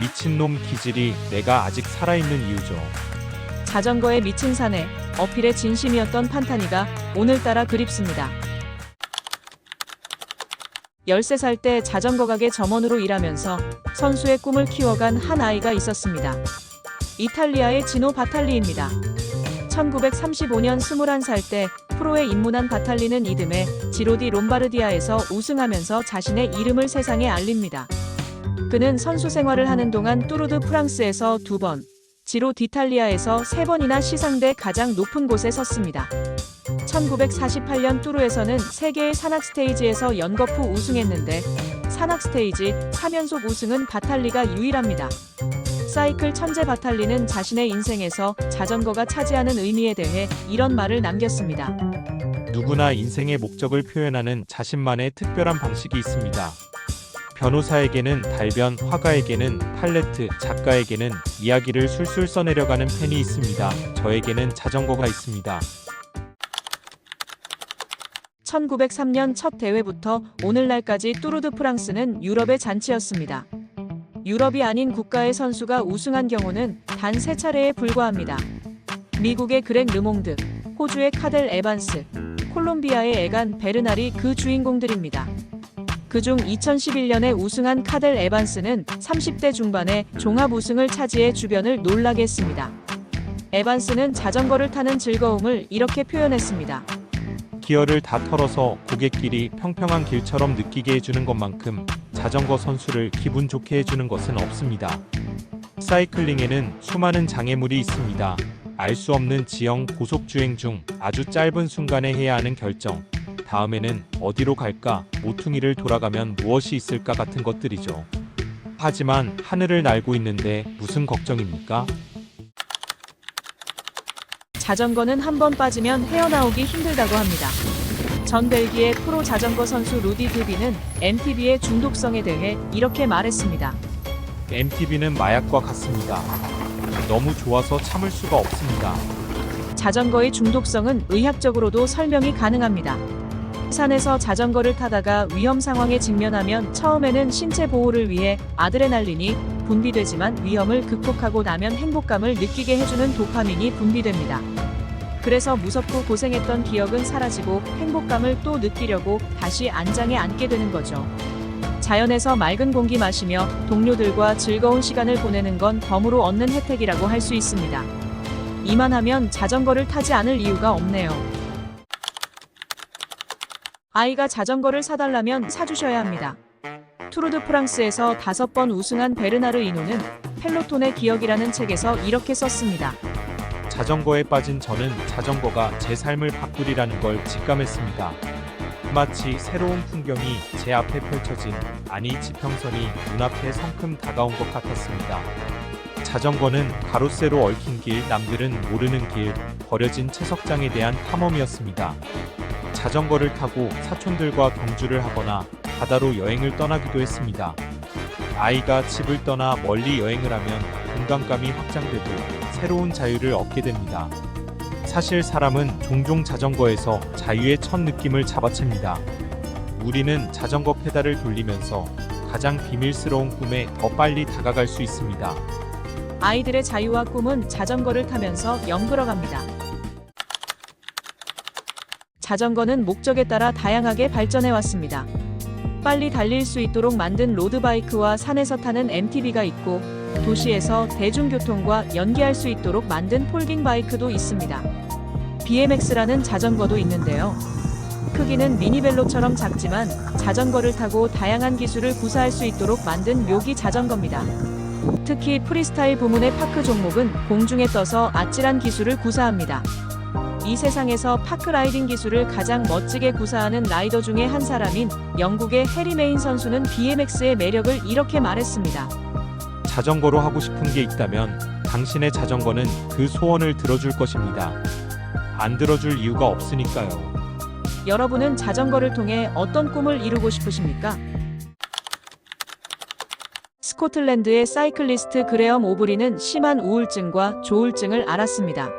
미친놈 기질이 내가 아직 살아있는 이유죠. 자전거에 미친 사내, 어필의 진심이었던 판타니가 오늘따라 그립습니다. 13살 때 자전거 가게 점원으로 일하면서 선수의 꿈을 키워간 한 아이가 있었습니다. 이탈리아의 지노 바탈리입니다. 1935년 21살 때 프로에 입문한 바탈리는 이듬해 지로디 롬바르디아에서 우승하면서 자신의 이름을 세상에 알립니다. 그는 선수 생활을 하는 동안 뚜르드 프랑스에서 2번, 지로 디탈리아에서 3번이나 시상대 가장 높은 곳에 섰습니다. 1948년 뚜르에서는 세계의 산악 스테이지에서 연거푸 우승했는데 산악 스테이지 3연속 우승은 바탈리가 유일합니다. 사이클 천재 바탈리는 자신의 인생에서 자전거가 차지하는 의미에 대해 이런 말을 남겼습니다. 누구나 인생의 목적을 표현하는 자신만의 특별한 방식이 있습니다. 변호사에게는 달변, 화가에게는 팔레트, 작가에게는 이야기를 술술 써내려가는 펜이 있습니다. 저에게는 자전거가 있습니다. 1903년 첫 대회부터 오늘날까지 뚜르드 프랑스는 유럽의 잔치였습니다. 유럽이 아닌 국가의 선수가 우승한 경우는 단 3차례에 불과합니다. 미국의 그렉 르몽드, 호주의 카델 에반스, 콜롬비아의 에간 베르날이 그 주인공들입니다. 그중 2011년에 우승한 카델 에반스는 30대 중반에 종합 우승을 차지해 주변을 놀라게 했습니다. 에반스는 자전거를 타는 즐거움을 이렇게 표현했습니다. 기어를 다 털어서 고갯길이 평평한 길처럼 느끼게 해주는 것만큼 자전거 선수를 기분 좋게 해주는 것은 없습니다. 사이클링에는 수많은 장애물이 있습니다. 알 수 없는 지형 고속주행 중 아주 짧은 순간에 해야 하는 결정. 다음에는 어디로 갈까, 모퉁이를 돌아가면 무엇이 있을까 같은 것들이죠. 하지만 하늘을 날고 있는데 무슨 걱정입니까? 자전거는 한 번 빠지면 헤어나오기 힘들다고 합니다. 전 벨기에 프로 자전거 선수 루디 드비는 MTB의 중독성에 대해 이렇게 말했습니다. MTB는 마약과 같습니다. 너무 좋아서 참을 수가 없습니다. 자전거의 중독성은 의학적으로도 설명이 가능합니다. 산에서 자전거를 타다가 위험 상황에 직면하면 처음에는 신체 보호를 위해 아드레날린이 분비되지만 위험을 극복하고 나면 행복감을 느끼게 해주는 도파민이 분비됩니다. 그래서 무섭고 고생했던 기억은 사라지고 행복감을 또 느끼려고 다시 안장에 앉게 되는 거죠. 자연에서 맑은 공기 마시며 동료들과 즐거운 시간을 보내는 건 덤으로 얻는 혜택이라고 할 수 있습니다. 이만하면 자전거를 타지 않을 이유가 없네요. 아이가 자전거를 사달라면 사주셔야 합니다. 투르드 프랑스에서 5번 우승한 베르나르 이노는 펠로톤의 기억이라는 책에서 이렇게 썼습니다. 자전거에 빠진 저는 자전거가 제 삶을 바꾸리라는 걸 직감했습니다. 마치 새로운 풍경이 제 앞에 펼쳐진, 아니 지평선이 눈앞에 성큼 다가온 것 같았습니다. 자전거는 가로세로 얽힌 길, 남들은 모르는 길, 버려진 채석장에 대한 탐험이었습니다. 자전거를 타고 사촌들과 경주를 하거나 바다로 여행을 떠나기도 했습니다. 아이가 집을 떠나 멀리 여행을 하면 공간감이 확장되고 새로운 자유를 얻게 됩니다. 사실 사람은 종종 자전거에서 자유의 첫 느낌을 잡아챕니다. 우리는 자전거 페달을 돌리면서 가장 비밀스러운 꿈에 더 빨리 다가갈 수 있습니다. 아이들의 자유와 꿈은 자전거를 타면서 연결어갑니다. 자전거는 목적에 따라 다양하게 발전해 왔습니다. 빨리 달릴 수 있도록 만든 로드바이크와 산에서 타는 MTB가 있고 도시에서 대중교통과 연계할 수 있도록 만든 폴깅바이크도 있습니다. BMX라는 자전거도 있는데요. 크기는 미니벨로처럼 작지만 자전거를 타고 다양한 기술을 구사할 수 있도록 만든 묘기 자전거입니다. 특히 프리스타일 부문의 파크 종목은 공중에 떠서 아찔한 기술을 구사합니다. 이 세상에서 파크라이딩 기술을 가장 멋지게 구사하는 라이더 중에 한 사람인 영국의 해리 메인 선수는 BMX의 매력을 이렇게 말했습니다. 자전거로 하고 싶은 게 있다면 당신의 자전거는 그 소원을 들어줄 것입니다. 안 들어줄 이유가 없으니까요. 여러분은 자전거를 통해 어떤 꿈을 이루고 싶으십니까? 스코틀랜드의 사이클리스트 그레엄 오브리는 심한 우울증과 조울증을 앓았습니다.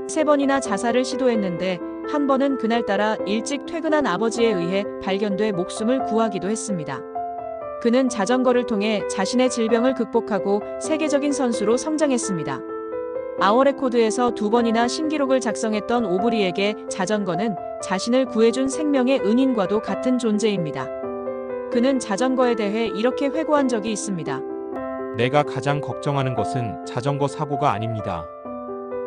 3번이나 자살을 시도했는데 한 번은 그날따라 일찍 퇴근한 아버지에 의해 발견돼 목숨을 구하기도 했습니다. 그는 자전거를 통해 자신의 질병을 극복하고 세계적인 선수로 성장했습니다. 아워레코드에서 2번이나 신기록을 작성했던 오브리에게 자전거는 자신을 구해준 생명의 은인과도 같은 존재입니다. 그는 자전거에 대해 이렇게 회고한 적이 있습니다. 내가 가장 걱정하는 것은 자전거 사고가 아닙니다.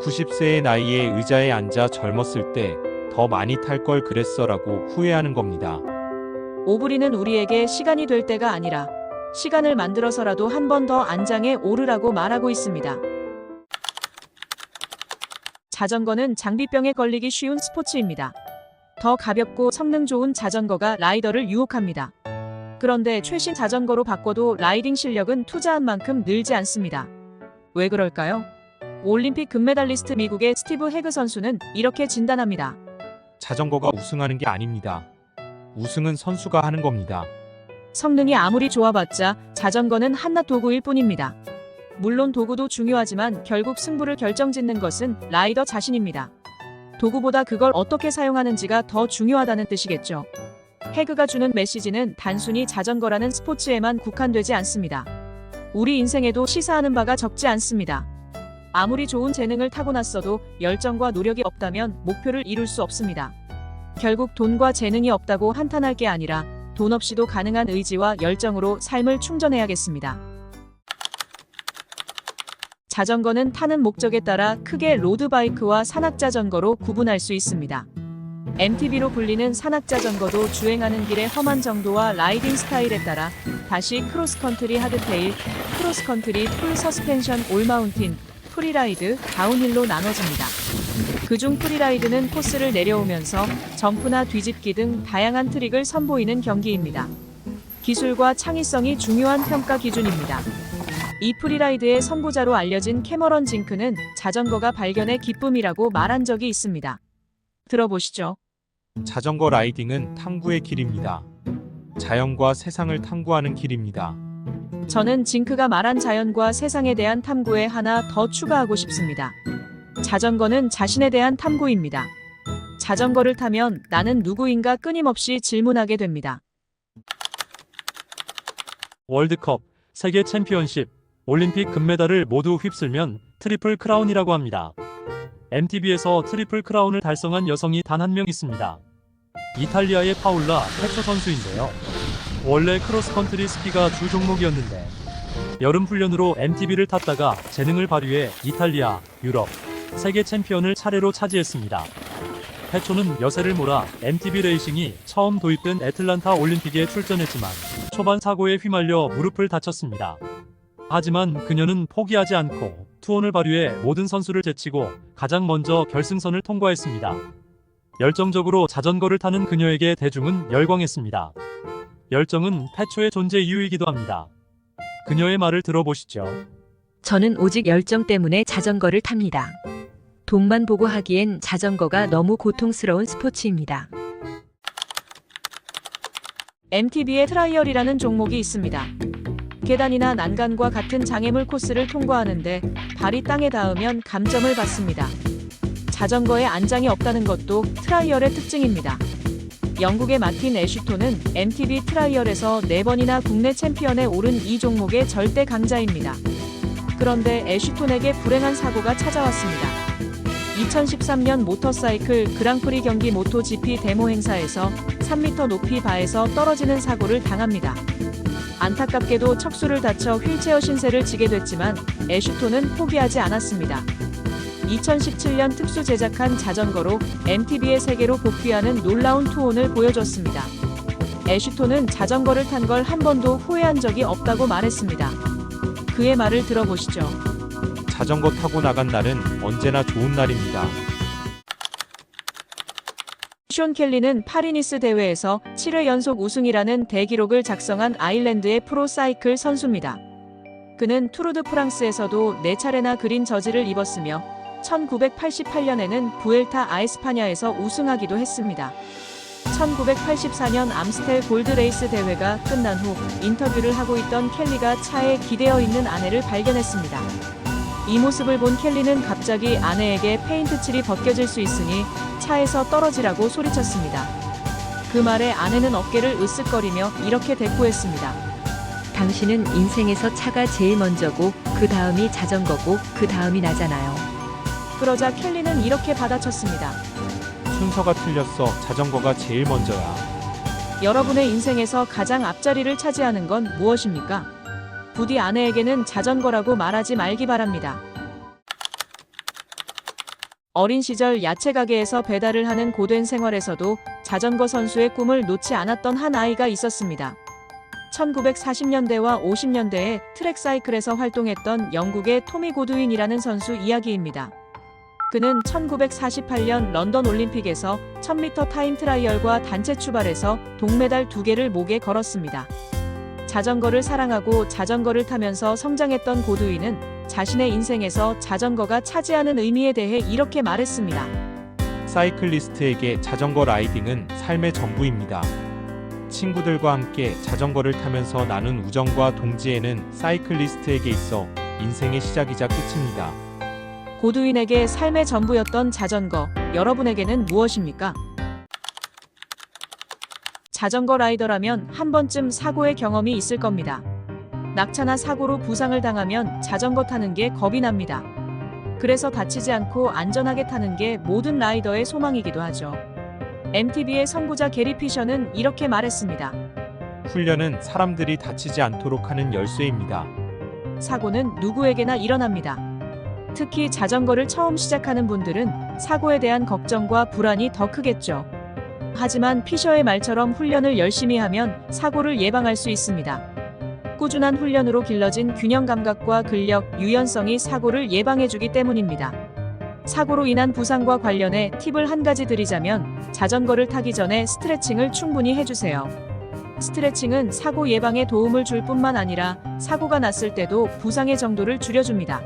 90세의 나이에 의자에 앉아 젊었을 때 더 많이 탈 걸 그랬어라고 후회하는 겁니다. 오브리는 우리에게 시간이 될 때가 아니라 시간을 만들어서라도 한 번 더 안장에 오르라고 말하고 있습니다. 자전거는 장비병에 걸리기 쉬운 스포츠입니다. 더 가볍고 성능 좋은 자전거가 라이더를 유혹합니다. 그런데 최신 자전거로 바꿔도 라이딩 실력은 투자한 만큼 늘지 않습니다. 왜 그럴까요? 올림픽 금메달리스트 미국의 스티브 해그 선수는 이렇게 진단합니다. 자전거가 우승하는 게 아닙니다. 우승은 선수가 하는 겁니다. 성능이 아무리 좋아봤자 자전거는 한낱 도구일 뿐입니다. 물론 도구도 중요하지만 결국 승부를 결정짓는 것은 라이더 자신입니다. 도구보다 그걸 어떻게 사용하는지가 더 중요하다는 뜻이겠죠. 해그가 주는 메시지는 단순히 자전거라는 스포츠에만 국한되지 않습니다. 우리 인생에도 시사하는 바가 적지 않습니다. 아무리 좋은 재능을 타고났어도 열정과 노력이 없다면 목표를 이룰 수 없습니다. 결국 돈과 재능이 없다고 한탄할 게 아니라 돈 없이도 가능한 의지와 열정으로 삶을 충전해야겠습니다. 자전거는 타는 목적에 따라 크게 로드바이크와 산악자전거로 구분할 수 있습니다. MTB로 불리는 산악자전거도 주행하는 길의 험한 정도와 라이딩 스타일에 따라 다시 크로스컨트리 하드테일, 크로스컨트리 풀 서스펜션 올마운틴, 프리라이드, 다운힐로 나눠집니다. 그중 프리라이드는 코스를 내려오면서 점프나 뒤집기 등 다양한 트릭을 선보이는 경기입니다. 기술과 창의성이 중요한 평가 기준입니다. 이 프리라이드의 선구자로 알려진 캐머런 징크는 자전거가 발견의 기쁨이라고 말한 적이 있습니다. 들어보시죠. 자전거 라이딩은 탐구의 길입니다. 자연과 세상을 탐구하는 길입니다. 저는 징크가 말한 자연과 세상에 대한 탐구에 하나 더 추가하고 싶습니다. 자전거는 자신에 대한 탐구입니다. 자전거를 타면 나는 누구인가 끊임없이 질문하게 됩니다. 월드컵, 세계 챔피언십, 올림픽 금메달을 모두 휩쓸면 트리플 크라운이라고 합니다. MTB에서 트리플 크라운을 달성한 여성이 단 한 명 있습니다. 이탈리아의 파울라 페초 선수인데요. 원래 크로스컨트리 스키가 주 종목이었는데 여름 훈련으로 MTB를 탔다가 재능을 발휘해 이탈리아, 유럽, 세계 챔피언을 차례로 차지했습니다. 페초는 여세를 몰아 MTB 레이싱이 처음 도입된 애틀란타 올림픽에 출전했지만 초반 사고에 휘말려 무릎을 다쳤습니다. 하지만 그녀는 포기하지 않고 투혼을 발휘해 모든 선수를 제치고 가장 먼저 결승선을 통과했습니다. 열정적으로 자전거를 타는 그녀에게 대중은 열광했습니다. 열정은 페초의 존재 이유이기도 합니다. 그녀의 말을 들어보시죠. 저는 오직 열정 때문에 자전거를 탑니다. 돈만 보고 하기엔 자전거가 너무 고통스러운 스포츠입니다. MTB의 트라이얼이라는 종목이 있습니다. 계단이나 난간과 같은 장애물 코스를 통과하는데 발이 땅에 닿으면 감점을 받습니다. 자전거에 안장이 없다는 것도 트라이얼의 특징입니다. 영국의 마틴 애쉬톤은 MTB 트라이얼에서 4번이나 국내 챔피언에 오른 이 종목의 절대 강자입니다. 그런데 애쉬톤에게 불행한 사고가 찾아왔습니다. 2013년 모터사이클 그랑프리 경기 모토GP 데모 행사에서 3m 높이 바에서 떨어지는 사고를 당합니다. 안타깝게도 척수를 다쳐 휠체어 신세를 지게 됐지만 애쉬톤은 포기하지 않았습니다. 2017년 특수 제작한 자전거로 MTB의 세계로 복귀하는 놀라운 투혼을 보여줬습니다. 애쉬톤은 자전거를 탄 걸 한 번도 후회한 적이 없다고 말했습니다. 그의 말을 들어보시죠. 자전거 타고 나간 날은 언제나 좋은 날입니다. 숀 켈리는 파리니스 대회에서 7회 연속 우승이라는 대기록을 작성한 아일랜드의 프로 사이클 선수입니다. 그는 투르드 프랑스에서도 4차례나 그린 저지를 입었으며 1988년에는 부엘타 아에스파냐에서 우승하기도 했습니다. 1984년 암스텔 골드레이스 대회가 끝난 후 인터뷰를 하고 있던 켈리가 차에 기대어 있는 아내를 발견했습니다. 이 모습을 본 켈리는 갑자기 아내에게 페인트 칠이 벗겨질 수 있으니 차에서 떨어지라고 소리쳤습니다. 그 말에 아내는 어깨를 으쓱거리며 이렇게 대꾸했습니다. 당신은 인생에서 차가 제일 먼저고 그 다음이 자전거고 그 다음이 나잖아요. 그러자 켈리는 이렇게 받아쳤습니다. 순서가 틀렸어. 자전거가 제일 먼저야. 여러분의 인생에서 가장 앞자리를 차지하는 건 무엇입니까? 부디 아내에게는 자전거라고 말하지 말기 바랍니다. 어린 시절 야채 가게에서 배달을 하는 고된 생활에서도 자전거 선수의 꿈을 놓지 않았던 한 아이가 있었습니다. 1940년대와 50년대에 트랙 사이클에서 활동했던 영국의 토미 고드윈이라는 선수 이야기입니다. 그는 1948년 런던 올림픽에서 1000m 타임 트라이얼과 단체 출발에서 동메달 2개를 목에 걸었습니다. 자전거를 사랑하고 자전거를 타면서 성장했던 고드윈은 자신의 인생에서 자전거가 차지하는 의미에 대해 이렇게 말했습니다. 사이클리스트에게 자전거 라이딩은 삶의 전부입니다. 친구들과 함께 자전거를 타면서 나눈 우정과 동지애는 사이클리스트에게 있어 인생의 시작이자 끝입니다. 고드윈에게 삶의 전부였던 자전거, 여러분에게는 무엇입니까? 자전거 라이더라면 한 번쯤 사고의 경험이 있을 겁니다. 낙차나 사고로 부상을 당하면 자전거 타는 게 겁이 납니다. 그래서 다치지 않고 안전하게 타는 게 모든 라이더의 소망이기도 하죠. MTV의 선구자 게리 피셔는 이렇게 말했습니다. 훈련은 사람들이 다치지 않도록 하는 열쇠입니다. 사고는 누구에게나 일어납니다. 특히 자전거를 처음 시작하는 분들은 사고에 대한 걱정과 불안이 더 크겠죠. 하지만 피셔의 말처럼 훈련을 열심히 하면 사고를 예방할 수 있습니다. 꾸준한 훈련으로 길러진 균형 감각과 근력, 유연성이 사고를 예방해주기 때문입니다. 사고로 인한 부상과 관련해 팁을 한 가지 드리자면 자전거를 타기 전에 스트레칭을 충분히 해주세요. 스트레칭은 사고 예방에 도움을 줄 뿐만 아니라 사고가 났을 때도 부상의 정도를 줄여줍니다.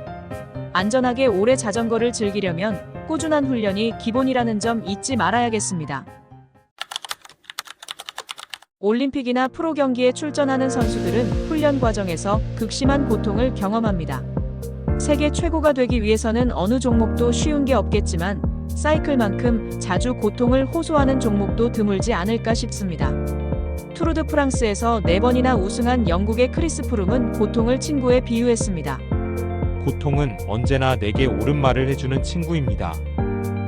안전하게 오래 자전거를 즐기려면 꾸준한 훈련이 기본이라는 점 잊지 말아야겠습니다. 올림픽이나 프로 경기에 출전하는 선수들은 훈련 과정에서 극심한 고통을 경험합니다. 세계 최고가 되기 위해서는 어느 종목도 쉬운 게 없겠지만 사이클만큼 자주 고통을 호소하는 종목도 드물지 않을까 싶습니다. 투르드 프랑스에서 4번이나 우승한 영국의 크리스 프룸은 고통을 친구에 비유했습니다. 고통은 언제나 내게 옳은 말을 해주는 친구입니다.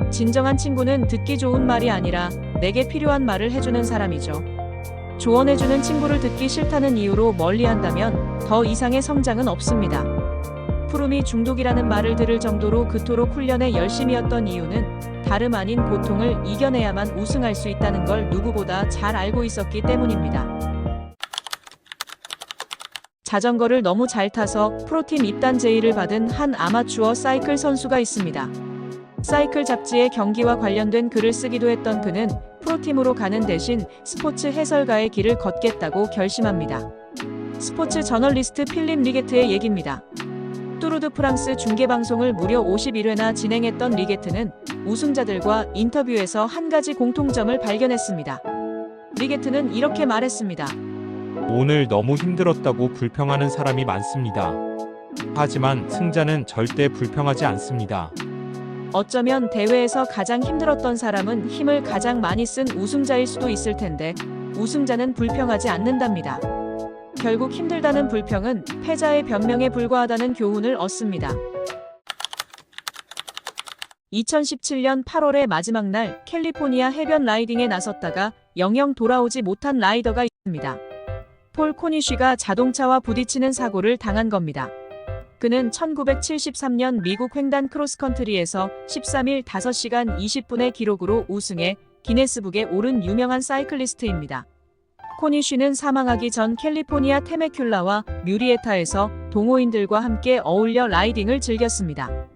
진정한 친구는 듣기 좋은 말이 아니라 내게 필요한 말을 해주는 사람이죠. 조언해주는 친구를 듣기 싫다는 이유로 멀리한다면 더 이상의 성장은 없습니다. 프룸이 중독이라는 말을 들을 정도로 그토록 훈련에 열심이었던 이유는 다름 아닌 고통을 이겨내야만 우승할 수 있다는 걸 누구보다 잘 알고 있었기 때문입니다. 자전거를 너무 잘 타서 프로팀 입단 제의를 받은 한 아마추어 사이클 선수가 있습니다. 사이클 잡지의 경기와 관련된 글을 쓰기도 했던 그는 프로팀으로 가는 대신 스포츠 해설가의 길을 걷겠다고 결심합니다. 스포츠 저널리스트 필립 리게트의 얘기입니다. 투르드 프랑스 중계방송을 무려 51회나 진행했던 리게트는 우승자들과 인터뷰에서 한 가지 공통점을 발견했습니다. 리게트는 이렇게 말했습니다. 오늘 너무 힘들었다고 불평하는 사람이 많습니다. 하지만 승자는 절대 불평하지 않습니다. 어쩌면 대회에서 가장 힘들었던 사람은 힘을 가장 많이 쓴 우승자일 수도 있을 텐데 우승자는 불평하지 않는답니다. 결국 힘들다는 불평은 패자의 변명에 불과하다는 교훈을 얻습니다. 2017년 8월의 마지막 날 캘리포니아 해변 라이딩에 나섰다가 영영 돌아오지 못한 라이더가 있습니다. 폴 코니쉬가 자동차와 부딪히는 사고를 당한 겁니다. 그는 1973년 미국 횡단 크로스컨트리에서 13일 5시간 20분의 기록으로 우승해 기네스북에 오른 유명한 사이클리스트입니다. 코니쉬는 사망하기 전 캘리포니아 테메큘라와 뮤리에타에서 동호인들과 함께 어울려 라이딩을 즐겼습니다.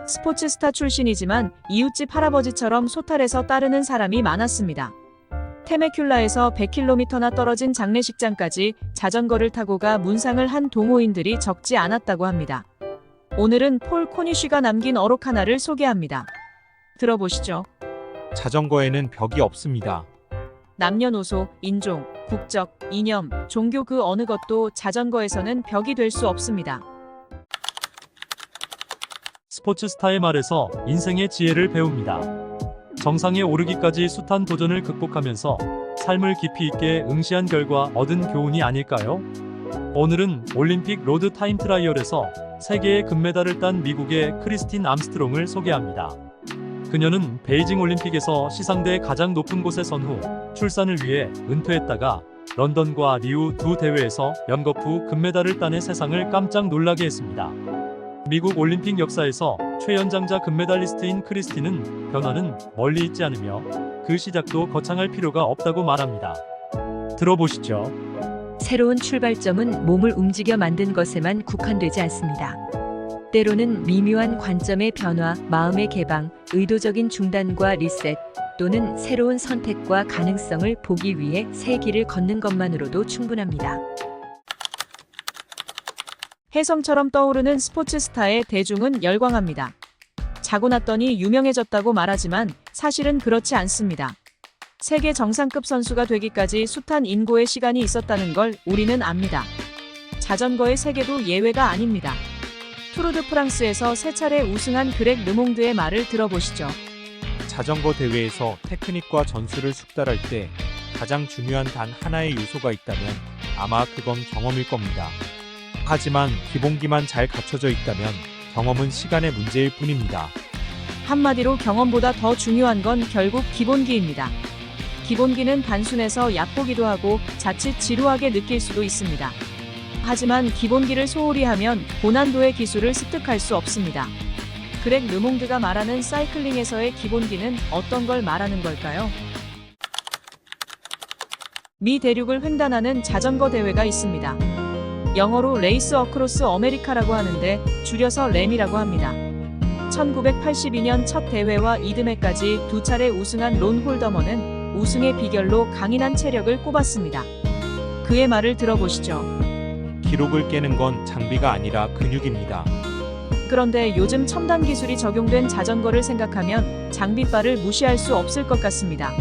스포츠 스타 출신이지만 이웃집 할아버지처럼 소탈해서 따르는 사람이 많았습니다. 테메큘라에서 100km나 떨어진 장례식장까지 자전거를 타고 가 문상을 한 동호인들이 적지 않았다고 합니다. 오늘은 폴 코니쉬가 남긴 어록 하나를 소개합니다. 들어보시죠. 자전거에는 벽이 없습니다. 남녀노소, 인종, 국적, 이념, 종교 그 어느 것도 자전거에서는 벽이 될 수 없습니다. 스포츠 스타의 말에서 인생의 지혜를 배웁니다. 정상에 오르기까지 숱한 도전을 극복하면서 삶을 깊이 있게 응시한 결과 얻은 교훈이 아닐까요? 오늘은 올림픽 로드 타임 트라이얼에서 3개의 금메달을 딴 미국의 크리스틴 암스트롱을 소개합니다. 그녀는 베이징 올림픽에서 시상대 가장 높은 곳에 선 후 출산을 위해 은퇴했다가 런던과 리우 두 대회에서 연거푸 금메달을 따내 세상을 깜짝 놀라게 했습니다. 미국 올림픽 역사에서 최연장자 금메달리스트인 크리스틴은 변화는 멀리 있지 않으며 그 시작도 거창할 필요가 없다고 말합니다. 들어보시죠. 새로운 출발점은 몸을 움직여 만든 것에만 국한되지 않습니다. 때로는 미묘한 관점의 변화, 마음의 개방, 의도적인 중단과 리셋, 또는 새로운 선택과 가능성을 보기 위해 새 길을 걷는 것만으로도 충분합니다. 혜성처럼 떠오르는 스포츠 스타에 대중은 열광합니다. 자고 났더니 유명해졌다고 말하지만 사실은 그렇지 않습니다. 세계 정상급 선수가 되기까지 숱한 인고의 시간이 있었다는 걸 우리는 압니다. 자전거의 세계도 예외가 아닙니다. 투르드 프랑스에서 3차례 우승한 그렉 르몽드의 말을 들어보시죠. 자전거 대회에서 테크닉과 전술을 숙달할 때 가장 중요한 단 하나의 요소가 있다면 아마 그건 경험일 겁니다. 하지만 기본기만 잘 갖춰져 있다면 경험은 시간의 문제일 뿐입니다. 한마디로 경험보다 더 중요한 건 결국 기본기입니다. 기본기는 단순해서 얕보기도 하고 자칫 지루하게 느낄 수도 있습니다. 하지만 기본기를 소홀히 하면 고난도의 기술을 습득할 수 없습니다. 그렉 르몽드가 말하는 사이클링에서의 기본기는 어떤 걸 말하는 걸까요? 미 대륙을 횡단하는 자전거 대회가 있습니다. 영어로 레이스 어크로스 아메리카라고 하는데 줄여서 램이라고 합니다. 1982년 첫 대회와 이듬해까지 2차례 우승한 론 홀더먼은 우승의 비결로 강인한 체력을 꼽았습니다. 그의 말을 들어보시죠. 기록을 깨는 건 장비가 아니라 근육입니다. 그런데 요즘 첨단 기술이 적용된 자전거를 생각하면 장비빨을 무시할 수 없을 것 같습니다.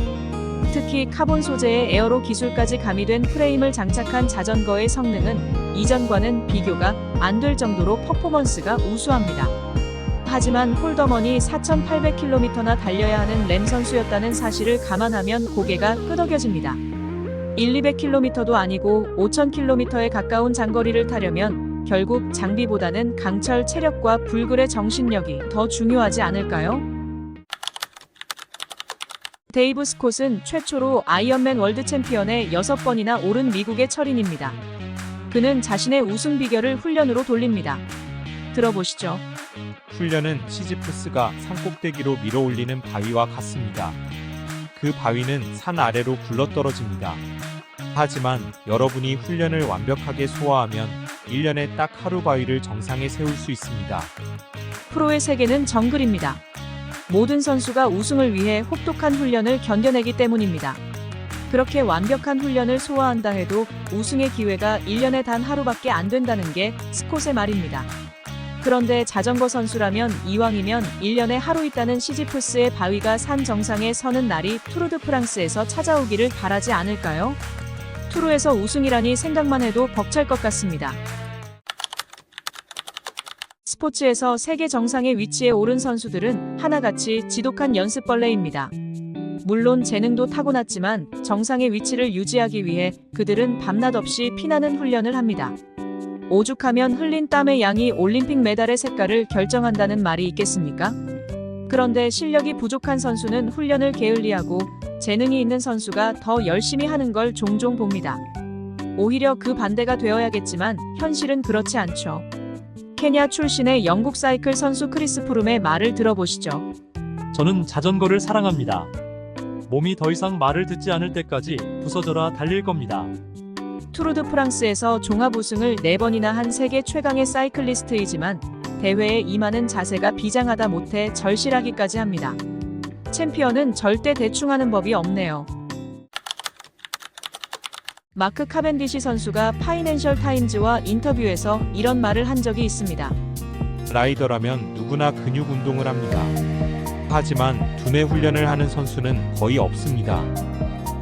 특히 카본 소재의 에어로 기술까지 가미된 프레임을 장착한 자전거의 성능은 이전과는 비교가 안 될 정도로 퍼포먼스가 우수합니다. 하지만 홀더먼이 4,800km나 달려야 하는 램 선수였다는 사실을 감안하면 고개가 끄덕여집니다. 200km도 아니고 5,000km에 가까운 장거리를 타려면 결국 장비보다는 강철 체력과 불굴의 정신력이 더 중요하지 않을까요? 데이브 스콧은 최초로 아이언맨 월드 챔피언에 6번이나 오른 미국의 철인입니다. 그는 자신의 우승 비결을 훈련으로 돌립니다. 들어보시죠. 훈련은 시지프스가 산꼭대기로 밀어올리는 바위와 같습니다. 그 바위는 산 아래로 굴러떨어집니다. 하지만 여러분이 훈련을 완벽하게 소화하면 1년에 딱 하루 바위를 정상에 세울 수 있습니다. 프로의 세계는 정글입니다. 모든 선수가 우승을 위해 혹독한 훈련을 견뎌내기 때문입니다. 그렇게 완벽한 훈련을 소화한다 해도 우승의 기회가 1년에 단 하루밖에 안 된다는 게 스콧의 말입니다. 그런데 자전거 선수라면 이왕이면 1년에 하루 있다는 시지프스의 바위가 산 정상에 서는 날이 투르드 프랑스에서 찾아오기를 바라지 않을까요? 투르에서 우승이라니 생각만 해도 벅찰 것 같습니다. 스포츠에서 세계 정상의 위치에 오른 선수들은 하나같이 지독한 연습벌레입니다. 물론 재능도 타고났지만 정상의 위치를 유지하기 위해 그들은 밤낮 없이 피나는 훈련을 합니다. 오죽하면 흘린 땀의 양이 올림픽 메달의 색깔을 결정한다는 말이 있겠습니까? 그런데 실력이 부족한 선수는 훈련을 게을리하고 재능이 있는 선수가 더 열심히 하는 걸 종종 봅니다. 오히려 그 반대가 되어야겠지만 현실은 그렇지 않죠. 케냐 출신의 영국 사이클 선수 크리스 프룸의 말을 들어보시죠. 저는 자전거를 사랑합니다. 몸이 더 이상 말을 듣지 않을 때까지 부서져라 달릴 겁니다. 투르드 프랑스에서 종합 우승을 4번이나 한 세계 최강의 사이클리스트이지만 대회에 임하는 자세가 비장하다 못해 절실하기까지 합니다. 챔피언은 절대 대충 하는 법이 없네요. 마크 카벤디시 선수가 파이낸셜 타임즈와 인터뷰에서 이런 말을 한 적이 있습니다. 라이더라면 누구나 근육 운동을 합니다. 하지만 두뇌 훈련을 하는 선수는 거의 없습니다.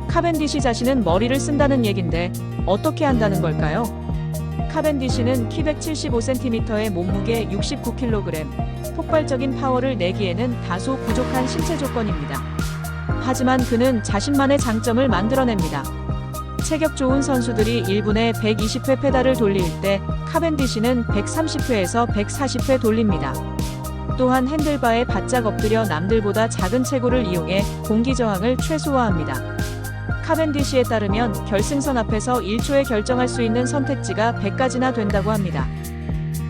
카벤디시 자신은 머리를 쓴다는 얘긴데 어떻게 한다는 걸까요? 카벤디시는 키 175cm의 몸무게 69kg, 폭발적인 파워를 내기에는 다소 부족한 신체 조건입니다. 하지만 그는 자신만의 장점을 만들어냅니다. 체격 좋은 선수들이 1분에 120회 페달을 돌릴 때 카벤디시는 130회에서 140회 돌립니다. 또한 핸들바에 바짝 엎드려 남들보다 작은 체구를 이용해 공기 저항을 최소화합니다. 카벤디시에 따르면 결승선 앞에서 1초에 결정할 수 있는 선택지가 100가지나 된다고 합니다.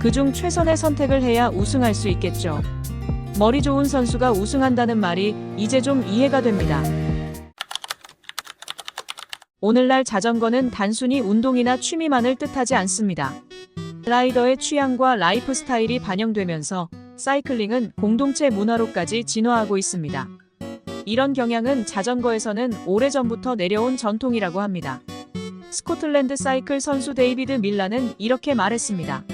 그중 최선의 선택을 해야 우승할 수 있겠죠. 머리 좋은 선수가 우승한다는 말이 이제 좀 이해가 됩니다. 오늘날 자전거는 단순히 운동이나 취미만을 뜻하지 않습니다. 라이더의 취향과 라이프 스타일이 반영되면서 사이클링은 공동체 문화로까지 진화하고 있습니다. 이런 경향은 자전거에서는 오래전부터 내려온 전통이라고 합니다. 스코틀랜드 사이클 선수 데이비드 밀라는 이렇게 말했습니다.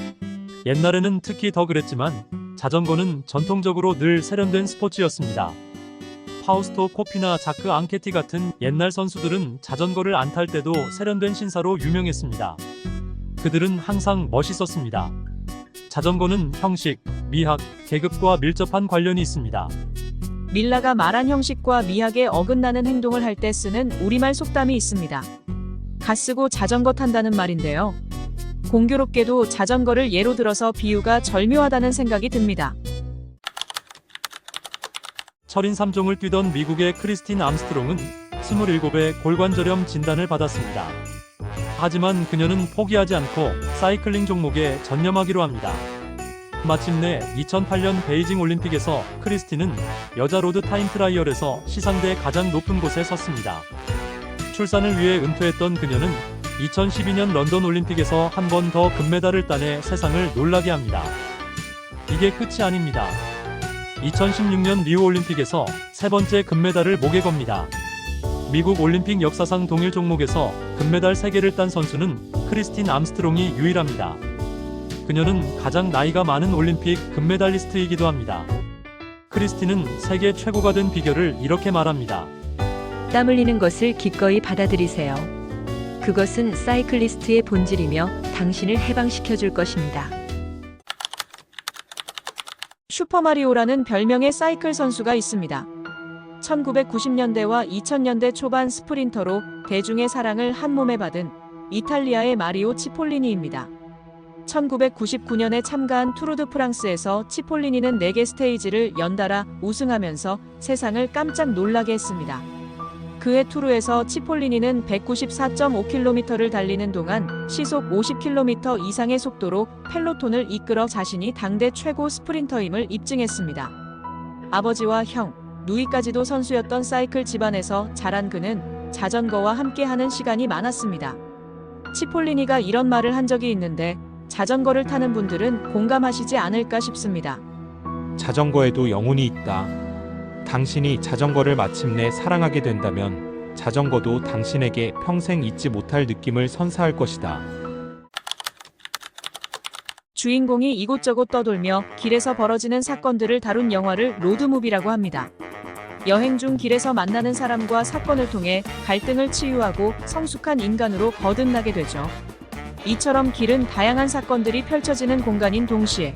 옛날에는 특히 더 그랬지만 자전거는 전통적으로 늘 세련된 스포츠였습니다. 파우스토 코피나 자크 앙케티 같은 옛날 선수들은 자전거를 안 탈 때도 세련된 신사로 유명했습니다. 그들은 항상 멋있었습니다. 자전거는 형식, 미학, 계급과 밀접한 관련이 있습니다. 밀라가 말한 형식과 미학에 어긋나는 행동을 할 때 쓰는 우리말 속담이 있습니다. 가 쓰고 자전거 탄다는 말인데요. 공교롭게도 자전거를 예로 들어서 비유가 절묘하다는 생각이 듭니다. 철인 3종을 뛰던 미국의 크리스틴 암스트롱은 27회 골관절염 진단을 받았습니다. 하지만 그녀는 포기하지 않고 사이클링 종목에 전념하기로 합니다. 마침내 2008년 베이징 올림픽에서 크리스틴은 여자 로드 타임 트라이얼에서 시상대 가장 높은 곳에 섰습니다. 출산을 위해 은퇴했던 그녀는 2012년 런던 올림픽에서 한 번 더 금메달을 따내 세상을 놀라게 합니다. 이게 끝이 아닙니다. 2016년 리우 올림픽에서 세 번째 금메달을 목에 겁니다. 미국 올림픽 역사상 동일 종목에서 금메달 3개를 딴 선수는 크리스틴 암스트롱이 유일합니다. 그녀는 가장 나이가 많은 올림픽 금메달리스트이기도 합니다. 크리스틴은 세계 최고가 된 비결을 이렇게 말합니다. 땀 흘리는 것을 기꺼이 받아들이세요. 그것은 사이클리스트의 본질이며 당신을 해방시켜 줄 것입니다. 슈퍼마리오라는 별명의 사이클 선수가 있습니다. 1990년대와 2000년대 초반 스프린터로 대중의 사랑을 한몸에 받은 이탈리아의 마리오 치폴리니입니다. 1999년에 참가한 투르 드 프랑스에서 치폴리니는 4개 스테이지를 연달아 우승하면서 세상을 깜짝 놀라게 했습니다. 그해 투르에서 치폴리니는 194.5km를 달리는 동안 시속 50km 이상의 속도로 펠로톤을 이끌어 자신이 당대 최고 스프린터임을 입증했습니다. 아버지와 형, 누이까지도 선수였던 사이클 집안에서 자란 그는 자전거와 함께하는 시간이 많았습니다. 치폴리니가 이런 말을 한 적이 있는데 자전거를 타는 분들은 공감하시지 않을까 싶습니다. 자전거에도 영혼이 있다. 당신이 자전거를 마침내 사랑하게 된다면 자전거도 당신에게 평생 잊지 못할 느낌을 선사할 것이다. 주인공이 이곳저곳 떠돌며 길에서 벌어지는 사건들을 다룬 영화를 로드무비라고 합니다. 여행 중 길에서 만나는 사람과 사건을 통해 갈등을 치유하고 성숙한 인간으로 거듭나게 되죠. 이처럼 길은 다양한 사건들이 펼쳐지는 공간인 동시에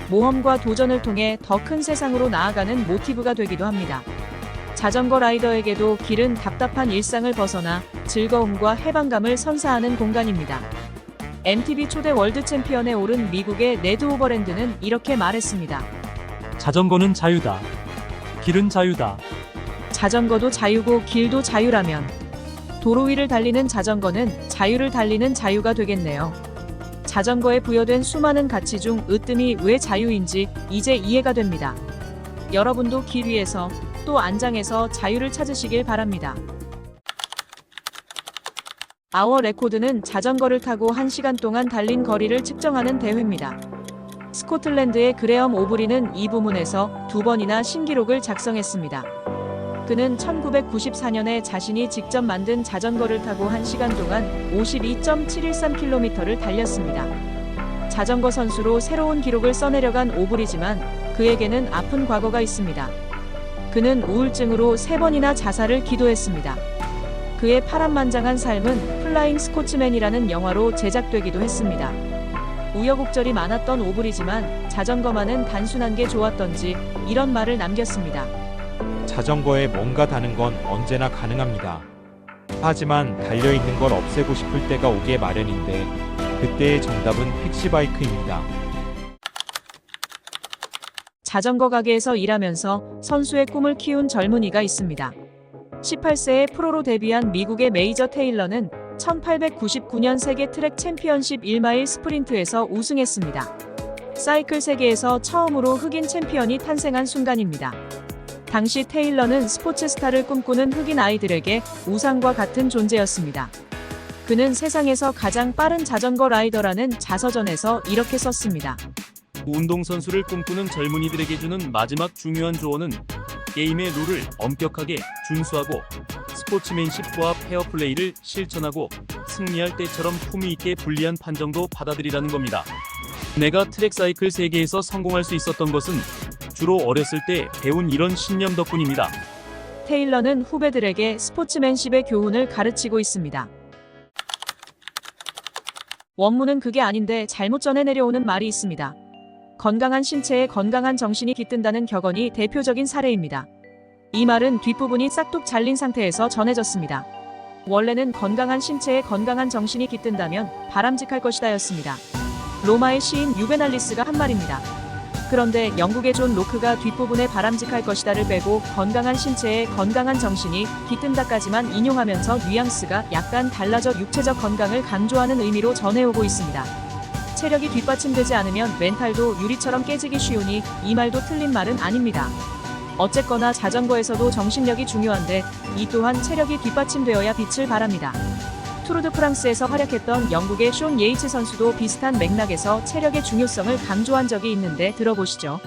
모험과 도전을 통해 더 큰 세상으로 나아가는 모티브가 되기도 합니다. 자전거 라이더에게도 길은 답답한 일상을 벗어나 즐거움과 해방감을 선사하는 공간입니다. MTV 초대 월드 챔피언에 오른 미국의 네드 오버랜드는 이렇게 말했습니다. 자전거는 자유다. 길은 자유다. 자전거도 자유고 길도 자유라면 도로 위를 달리는 자전거는 자유를 달리는 자유가 되겠네요. 자전거에 부여된 수많은 가치 중 으뜸이 왜 자유인지 이제 이해가 됩니다. 여러분도 길 위에서 또 안장에서 자유를 찾으시길 바랍니다. 아워 레코드는 자전거를 타고 1시간 동안 달린 거리를 측정하는 대회입니다. 스코틀랜드의 그레엄 오브리는 이 부문에서 2번이나 신기록을 작성했습니다. 그는 1994년에 자신이 직접 만든 자전거를 타고 1시간 동안 52.713km를 달렸습니다. 자전거 선수로 새로운 기록을 써내려간 오브리지만 그에게는 아픈 과거가 있습니다. 그는 우울증으로 3번이나 자살을 기도했습니다. 그의 파란만장한 삶은 플라잉 스코츠맨이라는 영화로 제작되기도 했습니다. 우여곡절이 많았던 오브리지만 자전거만은 단순한 게 좋았던지 이런 말을 남겼습니다. 자전거에 뭔가 다는 건 언제나 가능합니다. 하지만 달려있는 걸 없애고 싶을 때가 오기에 마련인데 그때의 정답은 픽시바이크입니다. 자전거 가게에서 일하면서 선수의 꿈을 키운 젊은이가 있습니다. 18세에 프로로 데뷔한 미국의 메이저 테일러는 1899년 세계 트랙 챔피언십 1마일 스프린트에서 우승했습니다. 사이클 세계에서 처음으로 흑인 챔피언이 탄생한 순간입니다. 당시 테일러는 스포츠 스타를 꿈꾸는 흑인 아이들에게 우상과 같은 존재였습니다. 그는 세상에서 가장 빠른 자전거 라이더라는 자서전에서 이렇게 썼습니다. 운동선수를 꿈꾸는 젊은이들에게 주는 마지막 중요한 조언은 게임의 룰을 엄격하게 준수하고 스포츠맨십과 페어플레이를 실천하고 승리할 때처럼 품위 있게 불리한 판정도 받아들이라는 겁니다. 내가 트랙 사이클 세계에서 성공할 수 있었던 것은 주로 어렸을 때 배운 이런 신념 덕분입니다. 테일러는 후배들에게 스포츠맨십의 교훈을 가르치고 있습니다. 원문은 그게 아닌데 잘못 전해 내려오는 말이 있습니다. 건강한 신체에 건강한 정신이 깃든다는 격언이 대표적인 사례입니다. 이 말은 뒷부분이 싹둑 잘린 상태에서 전해졌습니다. 원래는 건강한 신체에 건강한 정신이 깃든다면 바람직할 것이다였습니다. 로마의 시인 유베날리스가 한 말입니다. 그런데 영국의 존 로크가 뒷부분에 바람직할 것이다를 빼고 건강한 신체에 건강한 정신이 깃든다까지만 인용하면서 뉘앙스가 약간 달라져 육체적 건강을 강조하는 의미로 전해오고 있습니다. 체력이 뒷받침되지 않으면 멘탈도 유리처럼 깨지기 쉬우니 이 말도 틀린 말은 아닙니다. 어쨌거나 자전거에서도 정신력이 중요한데 이 또한 체력이 뒷받침되어야 빛을 발합니다. 투르드 프랑스에서 활약했던 영국의 숀 예이츠 선수도 비슷한 맥락에서 체력의 중요성을 강조한 적이 있는데 들어보시죠.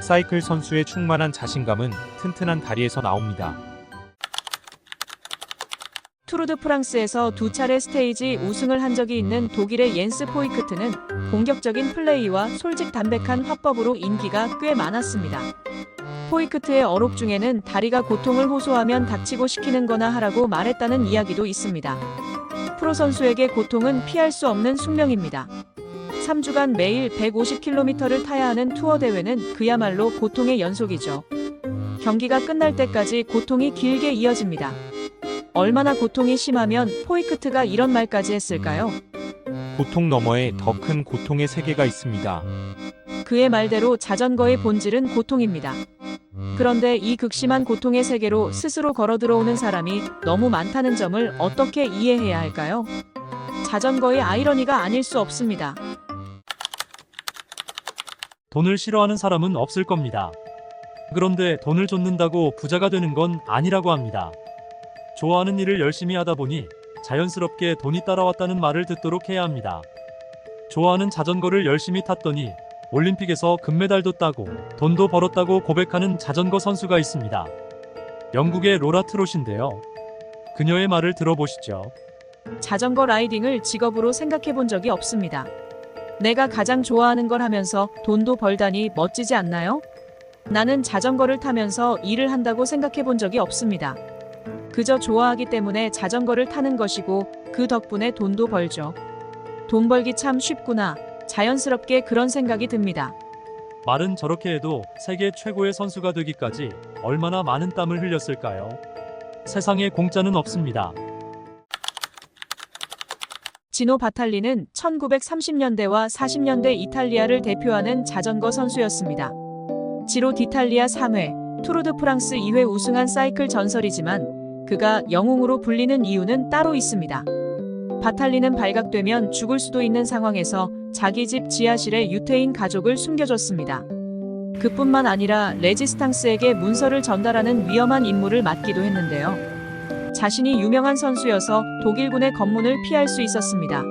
사이클 선수의 충만한 자신감은 튼튼한 다리에서 나옵니다. 투르드 프랑스에서 2차례 스테이지 우승을 한 적이 있는 독일의 옌스 포이크트는 공격적인 플레이와 솔직담백한 화법으로 인기가 꽤 많았습니다. 포이크트의 어록 중에는 다리가 고통을 호소하면 닥치고 시키는 거나 하라고 말했다는 이야기도 있습니다. 프로 선수에게 고통은 피할 수 없는 숙명입니다. 3주간 매일 150km를 타야 하는 투어 대회는 그야말로 고통의 연속이죠. 경기가 끝날 때까지 고통이 길게 이어집니다. 얼마나 고통이 심하면 포이크트가 이런 말까지 했을까요? 고통 너머에 더 큰 고통의 세계가 있습니다. 그의 말대로 자전거의 본질은 고통입니다. 그런데 이 극심한 고통의 세계로 스스로 걸어 들어오는 사람이 너무 많다는 점을 어떻게 이해해야 할까요? 자전거의 아이러니가 아닐 수 없습니다. 돈을 싫어하는 사람은 없을 겁니다. 그런데 돈을 쫓는다고 부자가 되는 건 아니라고 합니다. 좋아하는 일을 열심히 하다 보니 자연스럽게 돈이 따라왔다는 말을 듣도록 해야 합니다. 좋아하는 자전거를 열심히 탔더니 올림픽에서 금메달도 따고 돈도 벌었다고 고백하는 자전거 선수가 있습니다. 영국의 로라 트롯인데요. 그녀의 말을 들어보시죠. 자전거 라이딩을 직업으로 생각해 본 적이 없습니다. 내가 가장 좋아하는 걸 하면서 돈도 벌다니 멋지지 않나요? 나는 자전거를 타면서 일을 한다고 생각해 본 적이 없습니다. 그저 좋아하기 때문에 자전거를 타는 것이고 그 덕분에 돈도 벌죠. 돈 벌기 참 쉽구나. 자연스럽게 그런 생각이 듭니다. 말은 저렇게 해도 세계 최고의 선수가 되기까지 얼마나 많은 땀을 흘렸을까요? 세상에 공짜는 없습니다. 지노 바탈리는 1930년대와 40년대 이탈리아를 대표하는 자전거 선수였습니다. 지로 디탈리아 3회, 투르드 프랑스 2회 우승한 사이클 전설이지만 그가 영웅으로 불리는 이유는 따로 있습니다. 바탈리는 발각되면 죽을 수도 있는 상황에서 자기 집 지하실에 유태인 가족을 숨겨줬습니다. 그뿐만 아니라 레지스탕스에게 문서를 전달하는 위험한 임무를 맡기도 했는데요. 자신이 유명한 선수여서 독일군의 검문을 피할 수 있었습니다.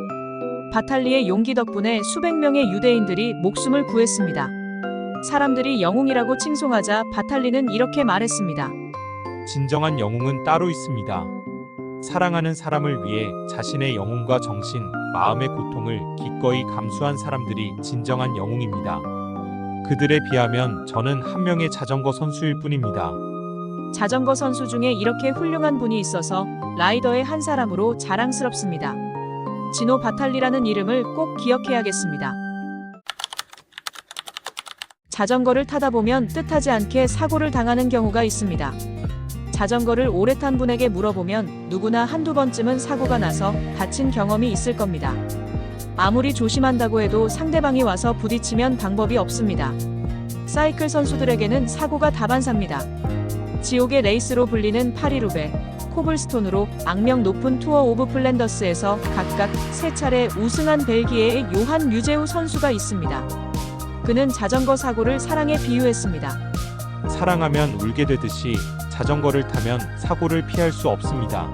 바탈리의 용기 덕분에 수백 명의 유대인들이 목숨을 구했습니다. 사람들이 영웅이라고 칭송하자 바탈리는 이렇게 말했습니다. 진정한 영웅은 따로 있습니다. 사랑하는 사람을 위해 자신의 영혼과 정신, 마음의 고통을 기꺼이 감수한 사람들이 진정한 영웅입니다. 그들에 비하면 저는 한 명의 자전거 선수일 뿐입니다. 자전거 선수 중에 이렇게 훌륭한 분이 있어서 라이더의 한 사람으로 자랑스럽습니다. 지노 바탈리라는 이름을 꼭 기억해야겠습니다. 자전거를 타다 보면 뜻하지 않게 사고를 당하는 경우가 있습니다. 자전거를 오래 탄 분에게 물어보면 누구나 한두 번쯤은 사고가 나서 다친 경험이 있을 겁니다. 아무리 조심한다고 해도 상대방이 와서 부딪히면 방법이 없습니다. 사이클 선수들에게는 사고가 다반사입니다. 지옥의 레이스로 불리는 파리루베, 코블스톤으로 악명 높은 투어 오브 플랜더스에서 각각 3차례 우승한 벨기에의 요한 뮤제우 선수가 있습니다. 그는 자전거 사고를 사랑에 비유했습니다. 사랑하면 울게 되듯이 자전거를 타면 사고를 피할 수 없습니다.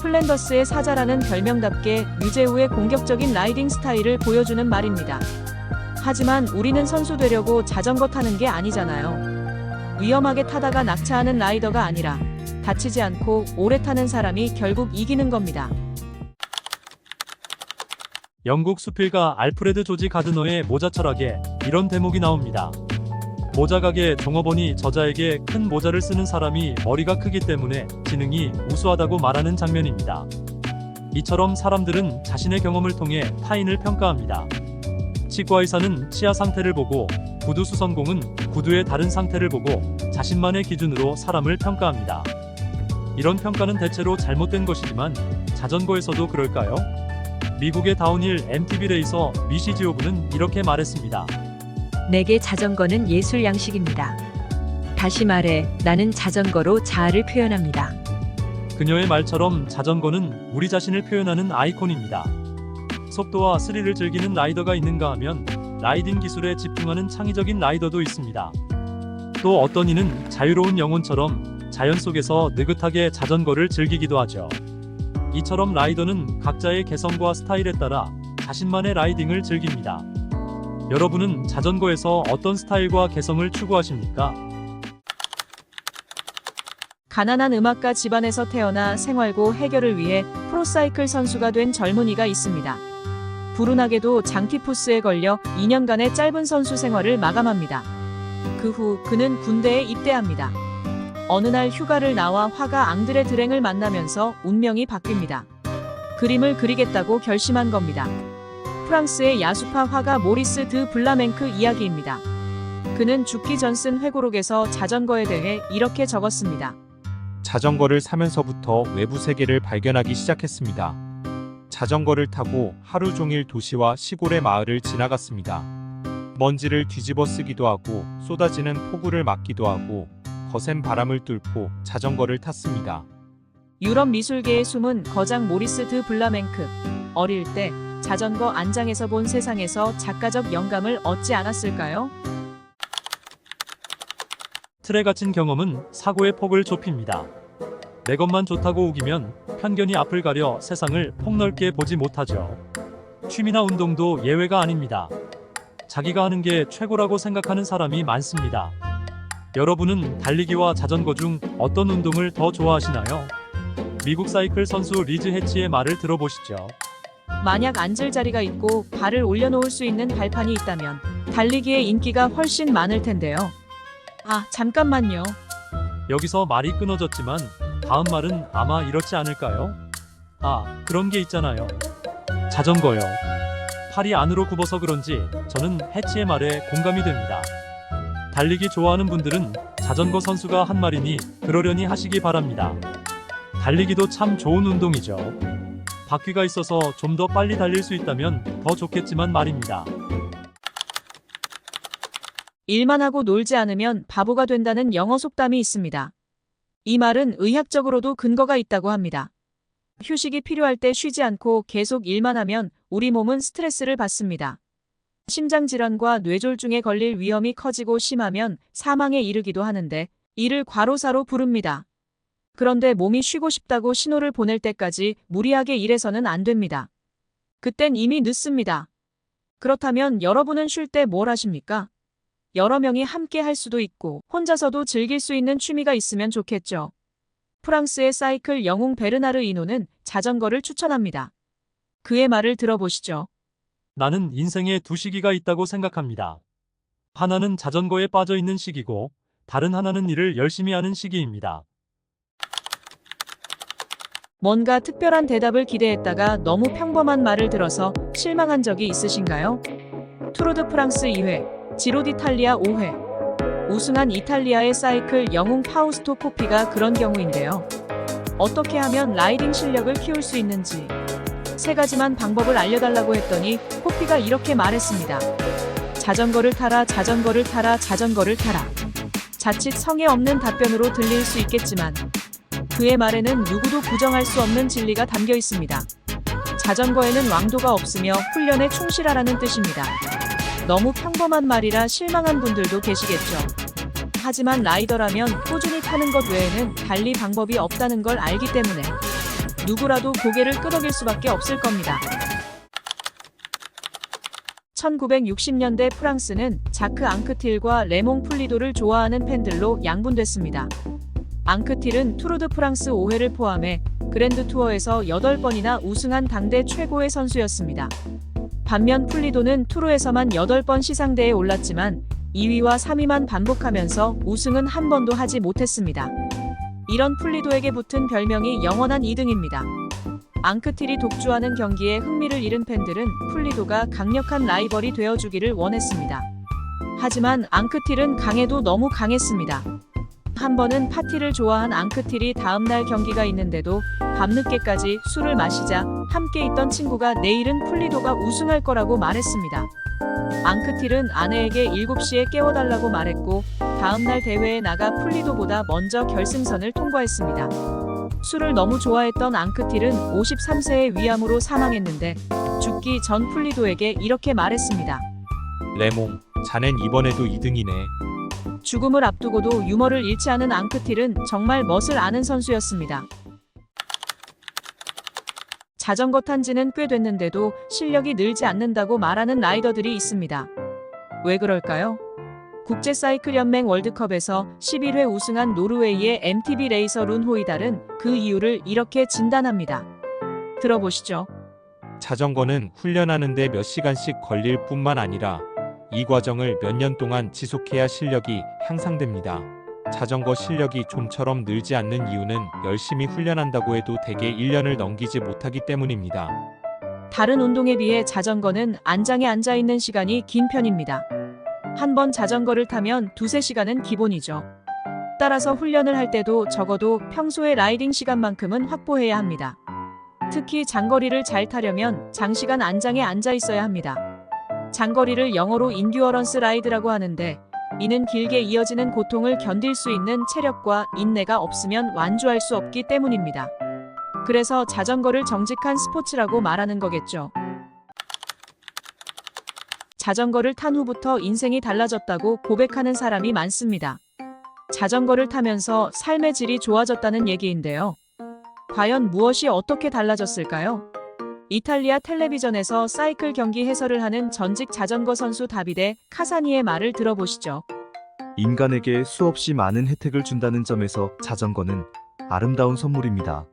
플랜더스의 사자라는 별명답게 뮤제우의 공격적인 라이딩 스타일을 보여주는 말입니다. 하지만 우리는 선수 되려고 자전거 타는 게 아니잖아요. 위험하게 타다가 낙차하는 라이더가 아니라 다치지 않고 오래 타는 사람이 결국 이기는 겁니다. 영국 수필가 알프레드 조지 가드너의 모자 철학에 이런 대목이 나옵니다. 모자 가게 종업원이 저자에게 큰 모자를 쓰는 사람이 머리가 크기 때문에 지능이 우수하다고 말하는 장면입니다. 이처럼 사람들은 자신의 경험을 통해 타인을 평가합니다. 치과 의사는 치아 상태를 보고, 구두 수선공은 구두의 다른 상태를 보고 자신만의 기준으로 사람을 평가합니다. 이런 평가는 대체로 잘못된 것이지만 자전거에서도 그럴까요? 미국의 다운힐 MTB 레이서 미시 지오브는 이렇게 말했습니다. 내게 자전거는 예술 양식입니다. 다시 말해, 나는 자전거로 자아를 표현합니다. 그녀의 말처럼 자전거는 우리 자신을 표현하는 아이콘입니다. 속도와 스릴을 즐기는 라이더가 있는가 하면 라이딩 기술에 집중하는 창의적인 라이더도 있습니다. 또 어떤 이는 자유로운 영혼처럼 자연 속에서 느긋하게 자전거를 즐기기도 하죠. 이처럼 라이더는 각자의 개성과 스타일에 따라 자신만의 라이딩을 즐깁니다. 여러분은 자전거에서 어떤 스타일과 개성을 추구하십니까? 가난한 음악가 집안에서 태어나 생활고 해결을 위해 프로사이클 선수가 된 젊은이가 있습니다. 불운하게도 장티푸스에 걸려 2년간의 짧은 선수 생활을 마감합니다. 그 후 그는 군대에 입대합니다. 어느 날 휴가를 나와 화가 앙드레 드랭을 만나면서 운명이 바뀝니다. 그림을 그리겠다고 결심한 겁니다. 프랑스의 야수파 화가 모리스 드 블라맹크 이야기입니다. 그는 죽기 전 쓴 회고록에서 자전거에 대해 이렇게 적었습니다. 자전거를 사면서부터 외부 세계를 발견하기 시작했습니다. 자전거를 타고 하루 종일 도시와 시골의 마을을 지나갔습니다. 먼지를 뒤집어 쓰기도 하고 쏟아지는 폭우를 막기도 하고 거센 바람을 뚫고 자전거를 탔습니다. 유럽 미술계의 숨은 거장 모리스 드 블라맹크. 어릴 때 자전거 안장에서 본 세상에서 작가적 영감을 얻지 않았을까요? 틀에 갇힌 경험은 사고의 폭을 좁힙니다. 내 것만 좋다고 우기면 편견이 앞을 가려 세상을 폭넓게 보지 못하죠. 취미나 운동도 예외가 아닙니다. 자기가 하는 게 최고라고 생각하는 사람이 많습니다. 여러분은 달리기와 자전거 중 어떤 운동을 더 좋아하시나요? 미국 사이클 선수 리즈 해치의 말을 들어보시죠. 만약 앉을 자리가 있고 발을 올려놓을 수 있는 발판이 있다면 달리기의 인기가 훨씬 많을 텐데요. 아, 잠깐만요. 여기서 말이 끊어졌지만 다음 말은 아마 이렇지 않을까요? 아, 그런 게 있잖아요. 자전거요. 팔이 안으로 굽어서 그런지 저는 해치의 말에 공감이 됩니다. 달리기 좋아하는 분들은 자전거 선수가 한 말이니 그러려니 하시기 바랍니다. 달리기도 참 좋은 운동이죠. 바퀴가 있어서 좀 더 빨리 달릴 수 있다면 더 좋겠지만 말입니다. 일만 하고 놀지 않으면 바보가 된다는 영어 속담이 있습니다. 이 말은 의학적으로도 근거가 있다고 합니다. 휴식이 필요할 때 쉬지 않고 계속 일만 하면 우리 몸은 스트레스를 받습니다. 심장질환과 뇌졸중에 걸릴 위험이 커지고 심하면 사망에 이르기도 하는데 이를 과로사로 부릅니다. 그런데 몸이 쉬고 싶다고 신호를 보낼 때까지 무리하게 일해서는 안 됩니다. 그땐 이미 늦습니다. 그렇다면 여러분은 쉴 때 뭘 하십니까? 여러 명이 함께 할 수도 있고 혼자서도 즐길 수 있는 취미가 있으면 좋겠죠. 프랑스의 사이클 영웅 베르나르 이노는 자전거를 추천합니다. 그의 말을 들어보시죠. 나는 인생에 두 시기가 있다고 생각합니다. 하나는 자전거에 빠져 있는 시기고, 다른 하나는 일을 열심히 하는 시기입니다. 뭔가 특별한 대답을 기대했다가 너무 평범한 말을 들어서 실망한 적이 있으신가요? 투르드 프랑스 2회, 지로 디탈리아 5회. 우승한 이탈리아의 사이클 영웅 파우스토 포피가 그런 경우인데요. 어떻게 하면 라이딩 실력을 키울 수 있는지 세 가지만 방법을 알려달라고 했더니 포피가 이렇게 말했습니다. 자전거를 타라, 자전거를 타라, 자전거를 타라. 자칫 성의 없는 답변으로 들릴 수 있겠지만 그의 말에는 누구도 부정할 수 없는 진리가 담겨 있습니다. 자전거에는 왕도가 없으며 훈련에 충실하라는 뜻입니다. 너무 평범한 말이라 실망한 분들도 계시겠죠. 하지만 라이더라면 꾸준히 타는 것 외에는 달리 방법이 없다는 걸 알기 때문에 누구라도 고개를 끄덕일 수밖에 없을 겁니다. 1960년대 프랑스는 자크 앙크틸과 레몽 풀리도를 좋아하는 팬들로 양분됐습니다. 앙크틸은 투르드 프랑스 5회를 포함해 그랜드 투어에서 8번이나 우승한 당대 최고의 선수였습니다. 반면 풀리도는 투르에서만 8번 시상대에 올랐지만 2위와 3위만 반복하면서 우승은 한 번도 하지 못했습니다. 이런 풀리도에게 붙은 별명이 영원한 2등입니다. 앙크틸이 독주하는 경기에 흥미를 잃은 팬들은 풀리도가 강력한 라이벌이 되어주기를 원했습니다. 하지만 앙크틸은 강해도 너무 강했습니다. 한 번은 파티를 좋아한 앙크틸이 다음날 경기가 있는데도 밤늦게까지 술을 마시자 함께 있던 친구가 내일은 풀리도가 우승할 거라고 말했습니다. 앙크틸은 아내에게 7시에 깨워달라고 말했고 다음날 대회에 나가 풀리도보다 먼저 결승선을 통과했습니다. 술을 너무 좋아했던 앙크틸은 53세의 위암으로 사망했는데 죽기 전 풀리도에게 이렇게 말했습니다. 레몽, 자넨 이번에도 2등이네. 죽음을 앞두고도 유머를 잃지 않은 앙크틸은 정말 멋을 아는 선수였습니다. 자전거 탄 지는 꽤 됐는데도 실력이 늘지 않는다고 말하는 라이더들이 있습니다. 왜 그럴까요? 국제사이클연맹 월드컵에서 11회 우승한 노르웨이의 MTB 레이서 룬 호이달은 그 이유를 이렇게 진단합니다. 들어보시죠. 자전거는 훈련하는데 몇 시간씩 걸릴 뿐만 아니라 이 과정을 몇 년 동안 지속해야 실력이 향상됩니다. 자전거 실력이 좀처럼 늘지 않는 이유는 열심히 훈련한다고 해도 대개 1년을 넘기지 못하기 때문입니다. 다른 운동에 비해 자전거는 안장에 앉아 있는 시간이 긴 편입니다. 한 번 자전거를 타면 2~3시간은 기본이죠. 따라서 훈련을 할 때도 적어도 평소의 라이딩 시간만큼은 확보해야 합니다. 특히 장거리를 잘 타려면 장시간 안장에 앉아 있어야 합니다. 장거리를 영어로 인듀어런스 라이드라고 하는데 이는 길게 이어지는 고통을 견딜 수 있는 체력과 인내가 없으면 완주할 수 없기 때문입니다. 그래서 자전거를 정직한 스포츠라고 말하는 거겠죠. 자전거를 탄 후부터 인생이 달라졌다고 고백하는 사람이 많습니다. 자전거를 타면서 삶의 질이 좋아졌다는 얘기인데요. 과연 무엇이 어떻게 달라졌을까요? 이탈리아 텔레비전에서 사이클 경기 해설을 하는 전직 자전거 선수 다비데 카사니의 말을 들어보시죠. 인간에게 수없이 많은 혜택을 준다는 점에서 자전거는 아름다운 선물입니다.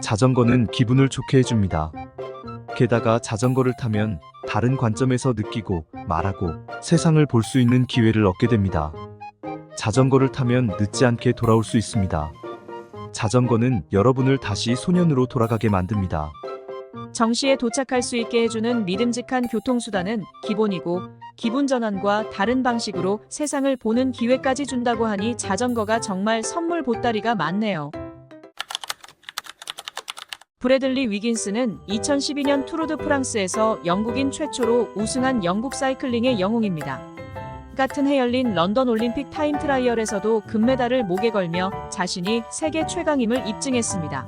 자전거는 기분을 좋게 해줍니다. 게다가 자전거를 타면 다른 관점에서 느끼고 말하고 세상을 볼 수 있는 기회를 얻게 됩니다. 자전거를 타면 늦지 않게 돌아올 수 있습니다. 자전거는 여러분을 다시 소년으로 돌아가게 만듭니다. 정시에 도착할 수 있게 해주는 믿음직한 교통수단은 기본이고 기분 전환과 다른 방식으로 세상을 보는 기회까지 준다고 하니 자전거가 정말 선물 보따리가 많네요. 브래들리 위긴스는 2012년 투르드 프랑스에서 영국인 최초로 우승한 영국 사이클링의 영웅입니다. 같은 해 열린 런던 올림픽 타임 트라이얼에서도 금메달을 목에 걸며 자신이 세계 최강임을 입증했습니다.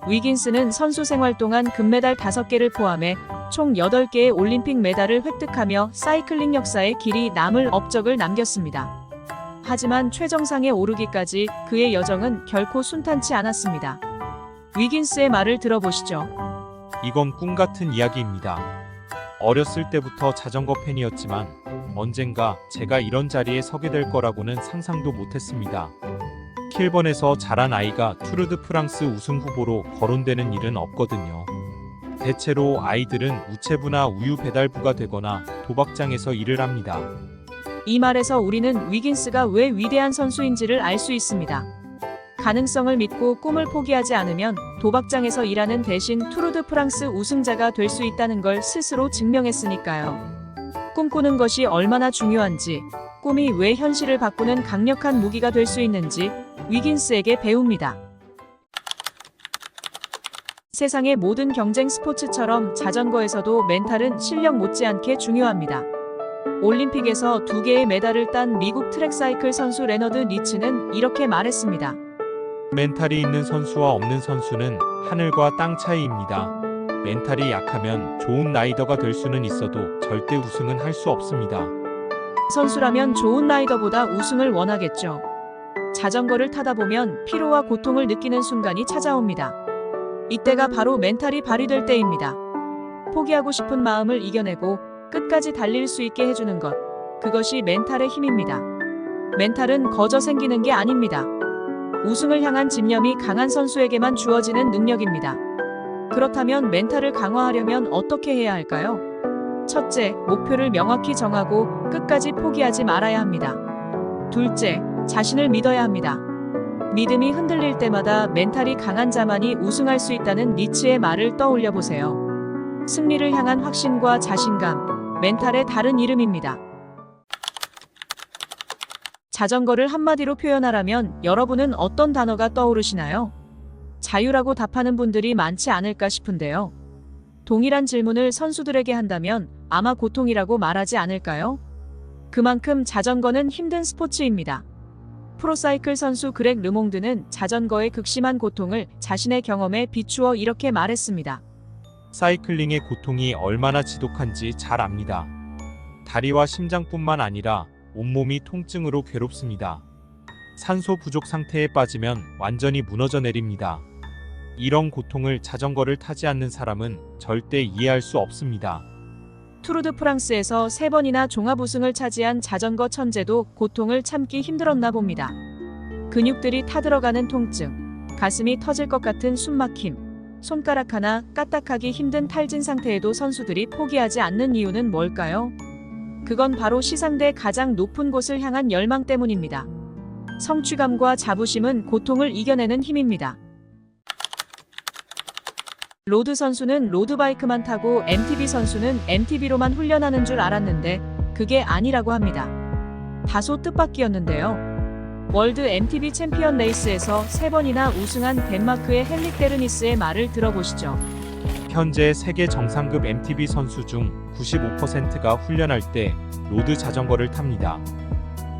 위긴스는 선수 생활 동안 금메달 5개를 포함해 총 8개의 올림픽 메달을 획득하며 사이클링 역사에 길이 남을 업적을 남겼습니다. 하지만 최정상에 오르기까지 그의 여정은 결코 순탄치 않았습니다. 위긴스의 말을 들어보시죠. 이건 꿈 같은 이야기입니다. 어렸을 때부터 자전거 팬이었지만 언젠가 제가 이런 자리에 서게 될 거라고는 상상도 못했습니다. 킬번에서 자란 아이가 투르드 프랑스 우승 후보로 거론되는 일은 없거든요. 대체로 아이들은 우체부나 우유 배달부가 되거나 도박장에서 일을 합니다. 이 말에서 우리는 위긴스가 왜 위대한 선수인지를 알 수 있습니다. 가능성을 믿고 꿈을 포기하지 않으면 도박장에서 일하는 대신 투르드 프랑스 우승자가 될 수 있다는 걸 스스로 증명했으니까요. 꿈꾸는 것이 얼마나 중요한지, 꿈이 왜 현실을 바꾸는 강력한 무기가 될 수 있는지 위긴스에게 배웁니다. 세상의 모든 경쟁 스포츠처럼 자전거에서도 멘탈은 실력 못지않게 중요합니다. 올림픽에서 2개의 메달을 딴 미국 트랙사이클 선수 레너드 니츠는 이렇게 말했습니다. 멘탈이 있는 선수와 없는 선수는 하늘과 땅 차이입니다. 멘탈이 약하면 좋은 라이더가 될 수는 있어도 절대 우승은 할 수 없습니다. 선수라면 좋은 라이더보다 우승을 원하겠죠. 자전거를 타다 보면 피로와 고통을 느끼는 순간이 찾아옵니다. 이때가 바로 멘탈이 발휘될 때입니다. 포기하고 싶은 마음을 이겨내고 끝까지 달릴 수 있게 해주는 것, 그것이 멘탈의 힘입니다. 멘탈은 거저 생기는 게 아닙니다. 우승을 향한 집념이 강한 선수에게만 주어지는 능력입니다. 그렇다면 멘탈을 강화하려면 어떻게 해야 할까요? 첫째, 목표를 명확히 정하고 끝까지 포기하지 말아야 합니다. 둘째, 자신을 믿어야 합니다. 믿음이 흔들릴 때마다 멘탈이 강한 자만이 우승할 수 있다는 니츠의 말을 떠올려 보세요. 승리를 향한 확신과 자신감, 멘탈의 다른 이름입니다. 자전거를 한마디로 표현하라면 여러분은 어떤 단어가 떠오르시나요? 자유라고 답하는 분들이 많지 않을까 싶은데요. 동일한 질문을 선수들에게 한다면 아마 고통이라고 말하지 않을까요? 그만큼 자전거는 힘든 스포츠입니다. 프로사이클 선수 그렉 르몽드는 자전거의 극심한 고통을 자신의 경험에 비추어 이렇게 말했습니다. 사이클링의 고통이 얼마나 지독한지 잘 압니다. 다리와 심장뿐만 아니라 온몸이 통증으로 괴롭습니다. 산소 부족 상태에 빠지면 완전히 무너져 내립니다. 이런 고통을 자전거를 타지 않는 사람은 절대 이해할 수 없습니다. 투르드 프랑스에서 3번이나 종합 우승을 차지한 자전거 천재도 고통을 참기 힘들었나 봅니다. 근육들이 타들어가는 통증, 가슴이 터질 것 같은 숨막힘, 손가락 하나 까딱하기 힘든 탈진 상태에도 선수들이 포기하지 않는 이유는 뭘까요? 그건 바로 시상대 가장 높은 곳을 향한 열망 때문입니다. 성취감과 자부심은 고통을 이겨내는 힘입니다. 로드 선수는 로드바이크만 타고 MTB 선수는 MTB로만 훈련하는 줄 알았는데 그게 아니라고 합니다. 다소 뜻밖이었는데요. 월드 MTB 챔피언 레이스에서 3번이나 우승한 덴마크의 헨릭 데르니스의 말을 들어보시죠. 현재 세계 정상급 MTB 선수 중 95%가 훈련할 때 로드 자전거를 탑니다.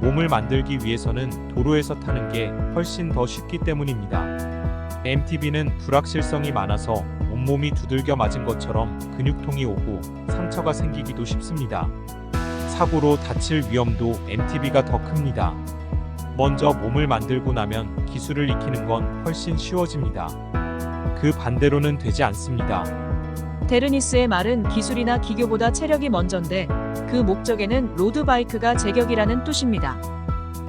몸을 만들기 위해서는 도로에서 타는 게 훨씬 더 쉽기 때문입니다. MTB는 불확실성이 많아서 온몸이 두들겨 맞은 것처럼 근육통이 오고 상처가 생기기도 쉽습니다. 사고로 다칠 위험도 MTB가 더 큽니다. 먼저 몸을 만들고 나면 기술을 익히는 건 훨씬 쉬워집니다. 그 반대로는 되지 않습니다. 데르니스의 말은 기술이나 기교보다 체력이 먼저인데 그 목적에는 로드바이크가 제격이라는 뜻입니다.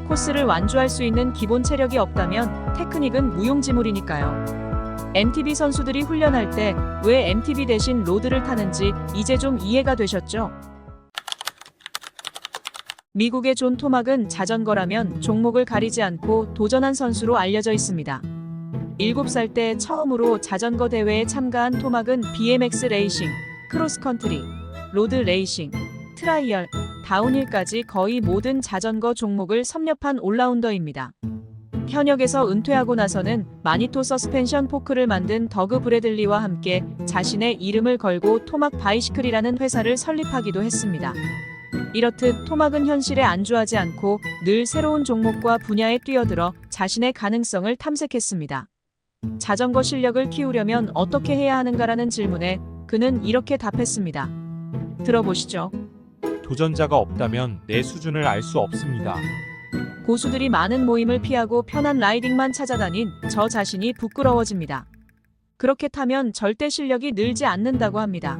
코스를 완주할 수 있는 기본 체력이 없다면 테크닉은 무용지물이니까요. MTB 선수들이 훈련할 때 왜 MTB 대신 로드를 타는지 이제 좀 이해가 되셨죠? 미국의 존 토막은 자전거라면 종목을 가리지 않고 도전한 선수로 알려져 있습니다. 7살 때 처음으로 자전거 대회에 참가한 토막은 BMX 레이싱, 크로스컨트리, 로드 레이싱, 트라이얼, 다운힐까지 거의 모든 자전거 종목을 섭렵한 올라운더입니다. 현역에서 은퇴하고 나서는 마니토 서스펜션 포크를 만든 더그 브래들리와 함께 자신의 이름을 걸고 토막 바이시클이라는 회사를 설립하기도 했습니다. 이렇듯 토막은 현실에 안주하지 않고 늘 새로운 종목과 분야에 뛰어들어 자신의 가능성을 탐색했습니다. 자전거 실력을 키우려면 어떻게 해야 하는가라는 질문에 그는 이렇게 답했습니다. 들어보시죠. 도전자가 없다면 내 수준을 알 수 없습니다. 고수들이 많은 모임을 피하고 편한 라이딩만 찾아다닌 저 자신이 부끄러워집니다. 그렇게 타면 절대 실력이 늘지 않는다고 합니다.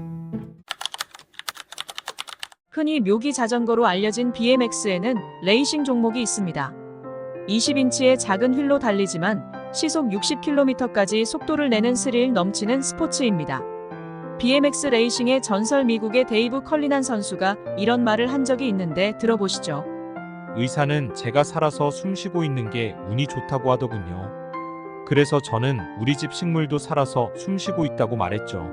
흔히 묘기 자전거로 알려진 BMX에는 레이싱 종목이 있습니다. 20인치의 작은 휠로 달리지만 시속 60km까지 속도를 내는 스릴 넘치는 스포츠입니다. BMX 레이싱의 전설 미국의 데이브 컬리난 선수가 이런 말을 한 적이 있는데 들어보시죠. 의사는 제가 살아서 숨 쉬고 있는 게 운이 좋다고 하더군요. 그래서 저는 우리 집 식물도 살아서 숨 쉬고 있다고 말했죠.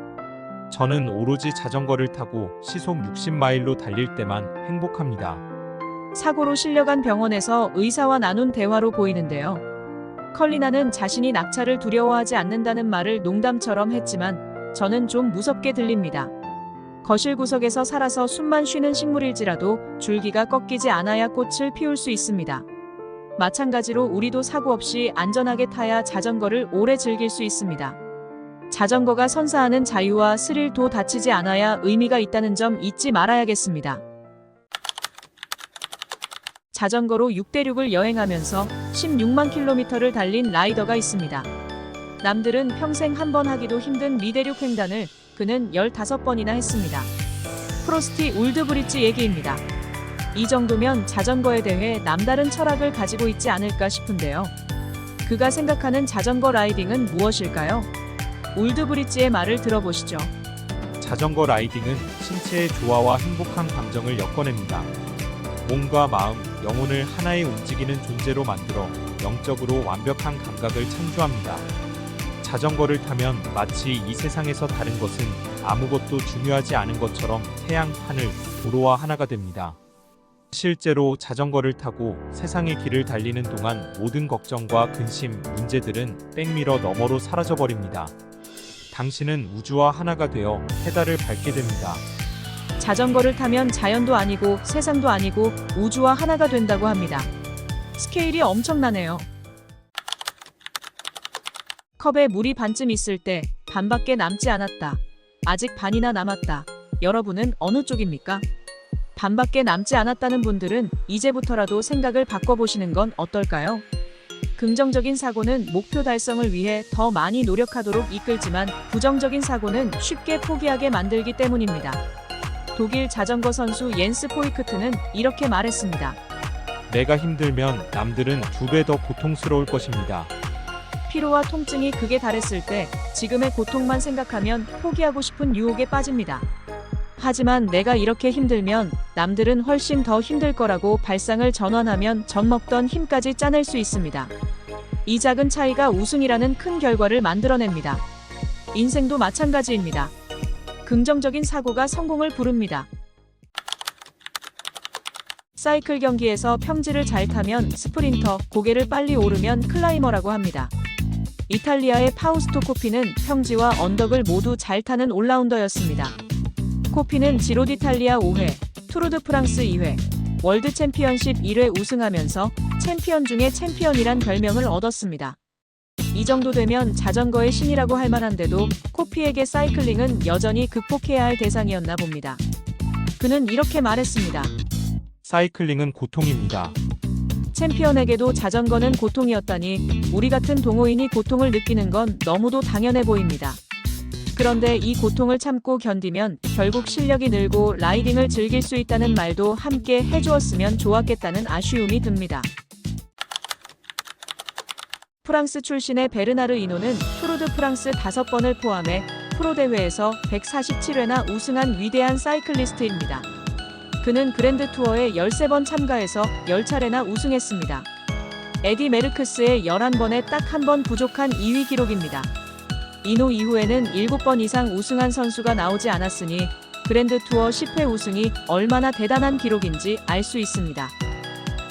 저는 오로지 자전거를 타고 시속 60마일로 달릴 때만 행복합니다. 사고로 실려간 병원에서 의사와 나눈 대화로 보이는데요. 컬리나는 자신이 낙차를 두려워하지 않는다는 말을 농담처럼 했지만 저는 좀 무섭게 들립니다. 거실 구석에서 살아서 숨만 쉬는 식물일지라도 줄기가 꺾이지 않아야 꽃을 피울 수 있습니다. 마찬가지로 우리도 사고 없이 안전하게 타야 자전거를 오래 즐길 수 있습니다. 자전거가 선사하는 자유와 스릴도 다치지 않아야 의미가 있다는 점 잊지 말아야겠습니다. 자전거로 6대륙을 여행하면서 16만 킬로미터를 달린 라이더가 있습니다. 남들은 평생 한 번 하기도 힘든 미대륙 횡단을 그는 15번이나 했습니다. 프로스티 울드브리지 얘기입니다. 이 정도면 자전거에 대해 남다른 철학을 가지고 있지 않을까 싶은데요. 그가 생각하는 자전거 라이딩은 무엇일까요? 울드브리지의 말을 들어보시죠. 자전거 라이딩은 신체의 조화와 행복한 감정을 엮어냅니다. 몸과 마음, 영혼을 하나의 움직이는 존재로 만들어 영적으로 완벽한 감각을 창조합니다. 자전거를 타면 마치 이 세상에서 다른 것은 아무것도 중요하지 않은 것처럼 태양, 하늘, 도로와 하나가 됩니다. 실제로 자전거를 타고 세상의 길을 달리는 동안 모든 걱정과 근심, 문제들은 백미러 너머로 사라져버립니다. 당신은 우주와 하나가 되어 페달을 밟게 됩니다. 자전거를 타면 자연도 아니고 세상도 아니고 우주와 하나가 된다고 합니다. 스케일이 엄청나네요. 컵에 물이 반쯤 있을 때 반밖에 남지 않았다. 아직 반이나 남았다. 여러분은 어느 쪽입니까? 반밖에 남지 않았다는 분들은 이제부터라도 생각을 바꿔보시는 건 어떨까요? 긍정적인 사고는 목표 달성을 위해 더 많이 노력하도록 이끌지만 부정적인 사고는 쉽게 포기하게 만들기 때문입니다. 독일 자전거 선수 옌스 포이크트는 이렇게 말했습니다. 내가 힘들면 남들은 2배 더 고통스러울 것입니다. 피로와 통증이 극에 달했을 때 지금의 고통만 생각하면 포기하고 싶은 유혹에 빠집니다. 하지만 내가 이렇게 힘들면 남들은 훨씬 더 힘들 거라고 발상을 전환하면 젖먹던 힘까지 짜낼 수 있습니다. 이 작은 차이가 우승이라는 큰 결과를 만들어냅니다. 인생도 마찬가지입니다. 긍정적인 사고가 성공을 부릅니다. 사이클 경기에서 평지를 잘 타면 스프린터, 고개를 빨리 오르면 클라이머라고 합니다. 이탈리아의 파우스토 코피는 평지와 언덕을 모두 잘 타는 올라운더였습니다. 코피는 지로 디탈리아 5회, 투르 드 프랑스 2회, 월드 챔피언십 1회 우승하면서 챔피언 중에 챔피언이란 별명을 얻었습니다. 이 정도 되면 자전거의 신이라고 할 만한데도 코피에게 사이클링은 여전히 극복해야 할 대상이었나 봅니다. 그는 이렇게 말했습니다. 사이클링은 고통입니다. 챔피언에게도 자전거는 고통이었다니 우리 같은 동호인이 고통을 느끼는 건 너무도 당연해 보입니다. 그런데 이 고통을 참고 견디면 결국 실력이 늘고 라이딩을 즐길 수 있다는 말도 함께 해주었으면 좋았겠다는 아쉬움이 듭니다. 프랑스 출신의 베르나르 이노는 투르 드 프랑스 5번을 포함해 프로 대회에서 147회나 우승한 위대한 사이클리스트입니다. 그는 그랜드 투어에 13번 참가해서 10차례나 우승했습니다. 에디 메르크스의 11번에 딱 한 번 부족한 2위 기록입니다. 이노 이후에는 7번 이상 우승한 선수가 나오지 않았으니 그랜드 투어 10회 우승이 얼마나 대단한 기록인지 알 수 있습니다.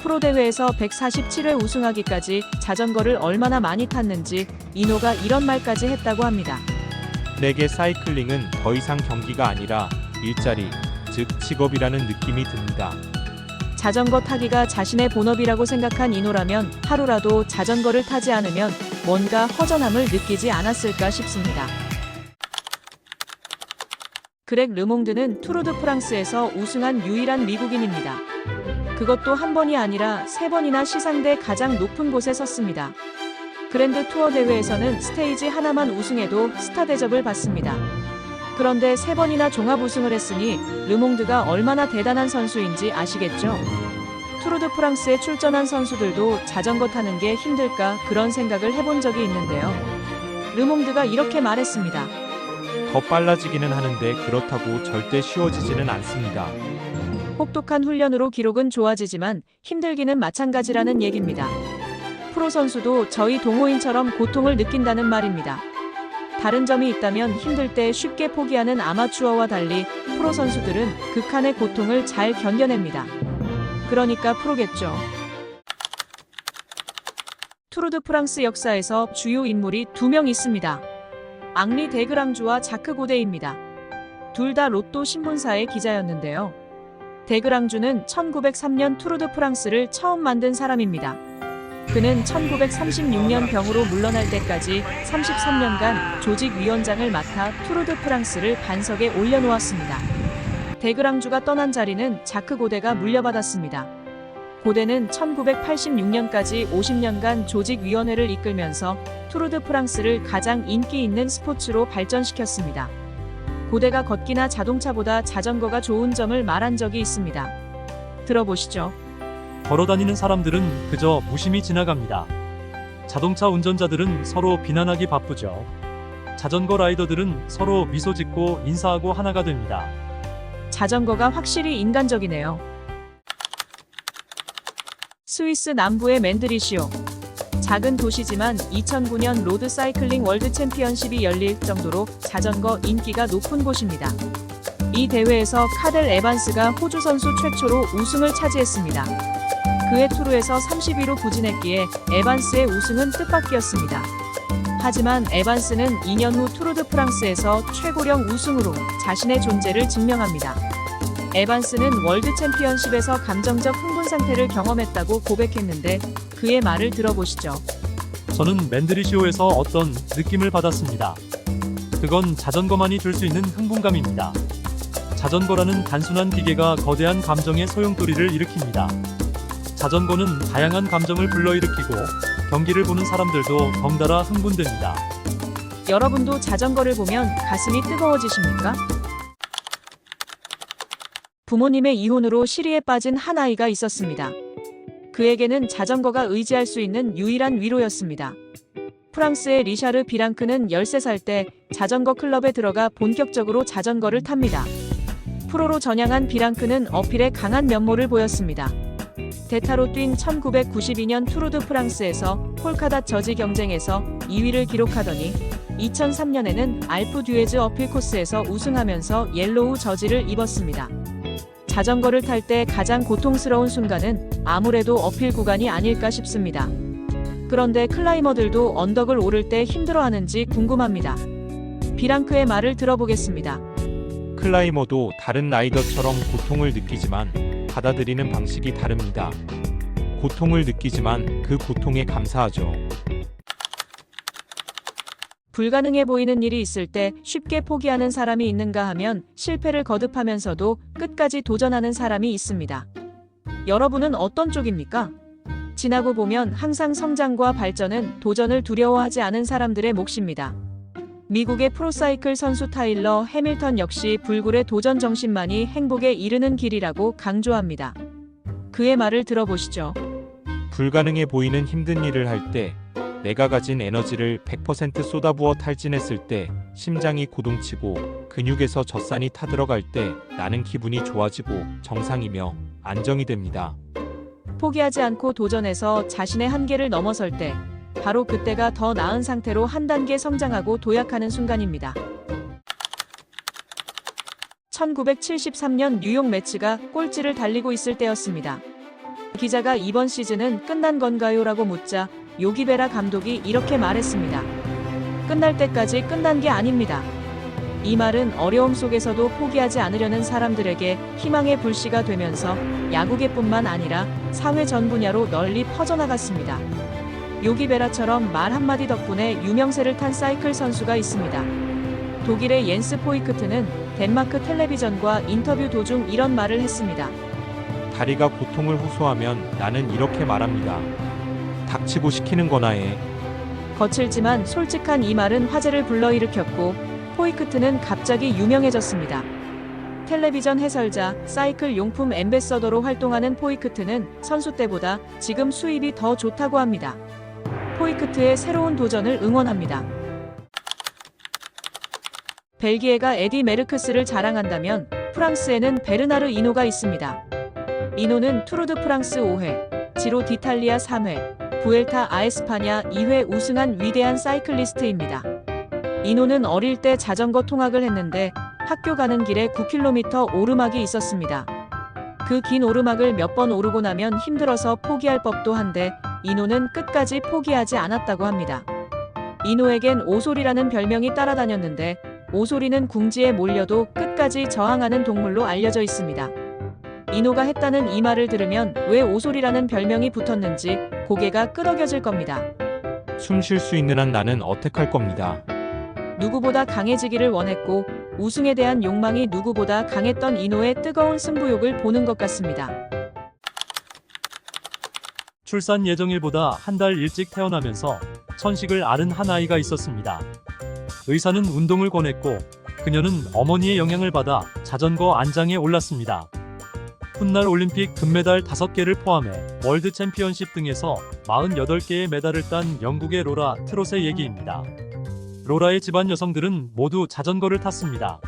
프로 대회에서 147회 우승하기까지 자전거를 얼마나 많이 탔는지 이노가 이런 말까지 했다고 합니다. 내게 사이클링은 더 이상 경기가 아니라 일자리, 즉 직업이라는 느낌이 듭니다. 자전거 타기가 자신의 본업이라고 생각한 이노라면 하루라도 자전거를 타지 않으면 뭔가 허전함을 느끼지 않았을까 싶습니다. 그렉 르몽드는 투르 드 프랑스에서 우승한 유일한 미국인입니다. 그것도 한 번이 아니라 3번이나 시상대 가장 높은 곳에 섰습니다. 그랜드 투어 대회에서는 스테이지 하나만 우승해도 스타 대접을 받습니다. 그런데 3번이나 종합 우승을 했으니 르몽드가 얼마나 대단한 선수인지 아시겠죠? 투르 드 프랑스에 출전한 선수들도 자전거 타는 게 힘들까 그런 생각을 해본 적이 있는데요. 르몽드가 이렇게 말했습니다. 더 빨라지기는 하는데 그렇다고 절대 쉬워지지는 않습니다. 혹독한 훈련으로 기록은 좋아지지만 힘들기는 마찬가지라는 얘기입니다. 프로 선수도 저희 동호인처럼 고통을 느낀다는 말입니다. 다른 점이 있다면 힘들 때 쉽게 포기하는 아마추어와 달리 프로 선수들은 극한의 고통을 잘 견뎌냅니다. 그러니까 프로겠죠. 투르 드 프랑스 역사에서 주요 인물이 2명 있습니다. 앙리 데그랑주와 자크 고데입니다. 둘 다 로또 신문사의 기자였는데요. 데그랑주는 1903년 투르 드 프랑스를 처음 만든 사람입니다. 그는 1936년 병으로 물러날 때까지 33년간 조직위원장을 맡아 투르 드 프랑스를 반석에 올려놓았습니다. 데그랑주가 떠난 자리는 자크 고데가 물려받았습니다. 고데는 1986년까지 50년간 조직위원회를 이끌면서 투르 드 프랑스를 가장 인기 있는 스포츠로 발전시켰습니다. 고데가 걷기나 자동차보다 자전거가 좋은 점을 말한 적이 있습니다. 들어보시죠. 걸어다니는 사람들은 그저 무심히 지나갑니다. 자동차 운전자들은 서로 비난하기 바쁘죠. 자전거 라이더들은 서로 미소 짓고 인사하고 하나가 됩니다. 자전거가 확실히 인간적이네요. 스위스 남부의 맨드리시오. 작은 도시지만 2009년 로드 사이클링 월드 챔피언십이 열릴 정도로 자전거 인기가 높은 곳입니다. 이 대회에서 카델 에반스가 호주 선수 최초로 우승을 차지했습니다. 그해 투르에서 30위로 부진했기에 에반스의 우승은 뜻밖이었습니다. 하지만 에반스는 2년 후 투르 드 프랑스에서 최고령 우승으로 자신의 존재를 증명합니다. 에반스는 월드 챔피언십에서 감정적 흥분 상태를 경험했다고 고백했는데 그의 말을 들어보시죠. 저는 맨드리시오에서 어떤 느낌을 받았습니다. 그건 자전거만이 줄 수 있는 흥분감입니다. 자전거라는 단순한 기계가 거대한 감정의 소용돌이를 일으킵니다. 자전거는 다양한 감정을 불러일으키고 경기를 보는 사람들도 덩달아 흥분됩니다. 여러분도 자전거를 보면 가슴이 뜨거워지십니까? 부모님의 이혼으로 시리에 빠진 한 아이가 있었습니다. 그에게는 자전거가 의지할 수 있는 유일한 위로였습니다. 프랑스의 리샤르 비랑크는 13살 때 자전거 클럽에 들어가 본격적으로 자전거를 탑니다. 프로로 전향한 비랑크는 어필에 강한 면모를 보였습니다. 대타로 뛴 1992년 투르 드 프랑스에서 폴카닷 저지 경쟁에서 2위를 기록하더니 2003년에는 알프 듀에즈 어필 코스에서 우승하면서 옐로우 저지를 입었습니다. 자전거를 탈 때 가장 고통스러운 순간은 아무래도 어필 구간이 아닐까 싶습니다. 그런데 클라이머들도 언덕을 오를 때 힘들어하는지 궁금합니다. 비랑크의 말을 들어보겠습니다. 클라이머도 다른 라이더처럼 고통을 느끼지만 받아들이는 방식이 다릅니다. 고통을 느끼지만 그 고통에 감사하죠. 불가능해 보이는 일이 있을 때 쉽게 포기하는 사람이 있는가 하면 실패를 거듭하면서도 끝까지 도전하는 사람이 있습니다. 여러분은 어떤 쪽입니까? 지나고 보면 항상 성장과 발전은 도전을 두려워하지 않은 사람들의 몫입니다. 미국의 프로사이클 선수 타일러 해밀턴 역시 불굴의 도전 정신만이 행복에 이르는 길이라고 강조합니다. 그의 말을 들어보시죠. 불가능해 보이는 힘든 일을 할 때, 내가 가진 에너지를 100% 쏟아부어 탈진했을 때, 심장이 고동치고 근육에서 젖산이 타들어갈 때 나는 기분이 좋아지고 정상이며 안정이 됩니다. 포기하지 않고 도전해서 자신의 한계를 넘어설 때 바로 그때가 더 나은 상태로 한 단계 성장하고 도약하는 순간입니다. 1973년 뉴욕 매츠가 꼴찌를 달리고 있을 때였습니다. 기자가 이번 시즌은 끝난 건가요? 라고 묻자 요기베라 감독이 이렇게 말했습니다. 끝날 때까지 끝난 게 아닙니다. 이 말은 어려움 속에서도 포기하지 않으려는 사람들에게 희망의 불씨가 되면서 야구계뿐만 아니라 사회 전 분야로 널리 퍼져나갔습니다. 요기베라처럼 말 한마디 덕분에 유명세를 탄 사이클 선수가 있습니다. 독일의 옌스 포이크트는 덴마크 텔레비전과 인터뷰 도중 이런 말을 했습니다. 다리가 고통을 호소하면 나는 이렇게 말합니다. 닥치고 시키는 거나 해. 거칠지만 솔직한 이 말은 화제를 불러일으켰고 포이크트는 갑자기 유명해졌습니다. 텔레비전 해설자, 사이클 용품 앰베서더로 활동하는 포이크트는 선수 때보다 지금 수입이 더 좋다고 합니다. 포이크트의 새로운 도전을 응원합니다. 벨기에가 에디 메르크스를 자랑한다면 프랑스에는 베르나르 이노가 있습니다. 이노는 투르드 프랑스 5회, 지로 디탈리아 3회, 부엘타 아에스파냐 2회 우승한 위대한 사이클리스트입니다. 이노는 어릴 때 자전거 통학을 했는데 학교 가는 길에 9km 오르막이 있었습니다. 그 긴 오르막을 몇 번 오르고 나면 힘들어서 포기할 법도 한데 이노는 끝까지 포기하지 않았다고 합니다. 이노에겐 오소리라는 별명이 따라다녔는데 오소리는 궁지에 몰려도 끝까지 저항하는 동물로 알려져 있습니다. 이노가 했다는 이 말을 들으면 왜 오소리라는 별명이 붙었는지 고개가 끄덕여질 겁니다. 숨 쉴 수 있는 한 나는 어택할 겁니다. 누구보다 강해지기를 원했고 우승에 대한 욕망이 누구보다 강했던 이노의 뜨거운 승부욕을 보는 것 같습니다. 출산 예정일보다 한 달 일찍 태어나면서 천식을 앓은 한 아이가 있었습니다. 의사는 운동을 권했고 그녀는 어머니의 영향을 받아 자전거 안장에 올랐습니다. 훗날 올림픽 금메달 5개를 포함해 월드 챔피언십 등에서 48개의 메달을 딴 영국의 로라 트롯의 얘기입니다. 로라의 집안 여성들은 모두 자전거를 탔습니다.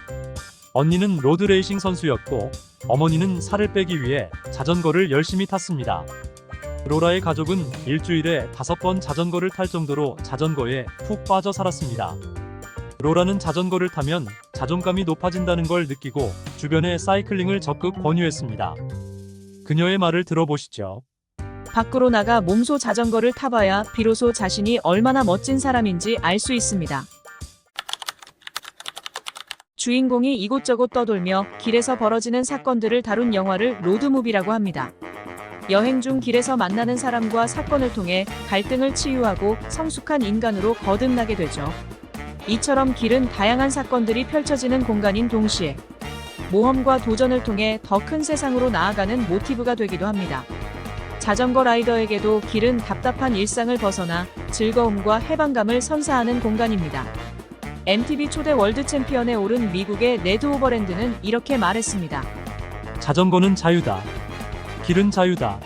언니는 로드레이싱 선수였고 어머니는 살을 빼기 위해 자전거를 열심히 탔습니다. 로라의 가족은 일주일에 5번 자전거를 탈 정도로 자전거에 푹 빠져 살았습니다. 로라는 자전거를 타면 자존감이 높아진다는 걸 느끼고 주변에 사이클링을 적극 권유했습니다. 그녀의 말을 들어보시죠. 밖으로 나가 몸소 자전거를 타봐야 비로소 자신이 얼마나 멋진 사람인지 알 수 있습니다. 주인공이 이곳저곳 떠돌며 길에서 벌어지는 사건들을 다룬 영화를 로드무비라고 합니다. 여행 중 길에서 만나는 사람과 사건을 통해 갈등을 치유하고 성숙한 인간으로 거듭나게 되죠. 이처럼 길은 다양한 사건들이 펼쳐지는 공간인 동시에 모험과 도전을 통해 더 큰 세상으로 나아가는 모티브가 되기도 합니다. 자전거 라이더에게도 길은 답답한 일상을 벗어나 즐거움과 해방감을 선사하는 공간입니다. MTV 초대 월드 챔피언에 오른 미국의 네드 오버랜드는 이렇게 말했습니다. 자전거는 자유다. 길은 자유다.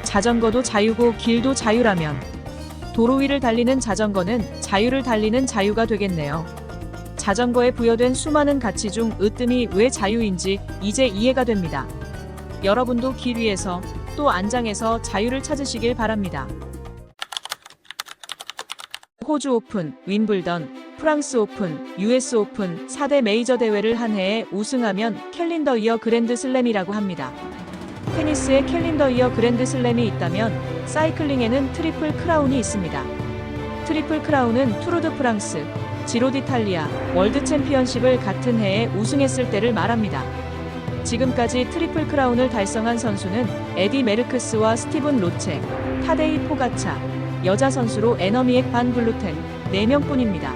자전거도 자유고 길도 자유라면 도로 위를 달리는 자전거는 자유를 달리는 자유가 되겠네요. 자전거에 부여된 수많은 가치 중 으뜸이 왜 자유인지 이제 이해가 됩니다. 여러분도 길 위에서 또 안장에서 자유를 찾으시길 바랍니다. 호주 오픈, 윈블던, 프랑스 오픈, US 오픈 4대 메이저 대회를 한 해에 우승하면 캘린더 이어 그랜드 슬램이라고 합니다. 테니스에 캘린더 이어 그랜드 슬램이 있다면 사이클링에는 트리플 크라운이 있습니다. 트리플 크라운은 투르드 프랑스, 지로 디탈리아, 월드 챔피언십을 같은 해에 우승했을 때를 말합니다. 지금까지 트리플 크라운을 달성한 선수는 에디 메르크스와 스티븐 로체, 타데이 포가차, 여자 선수로 에너미엑 반 블루텐 4명뿐입니다.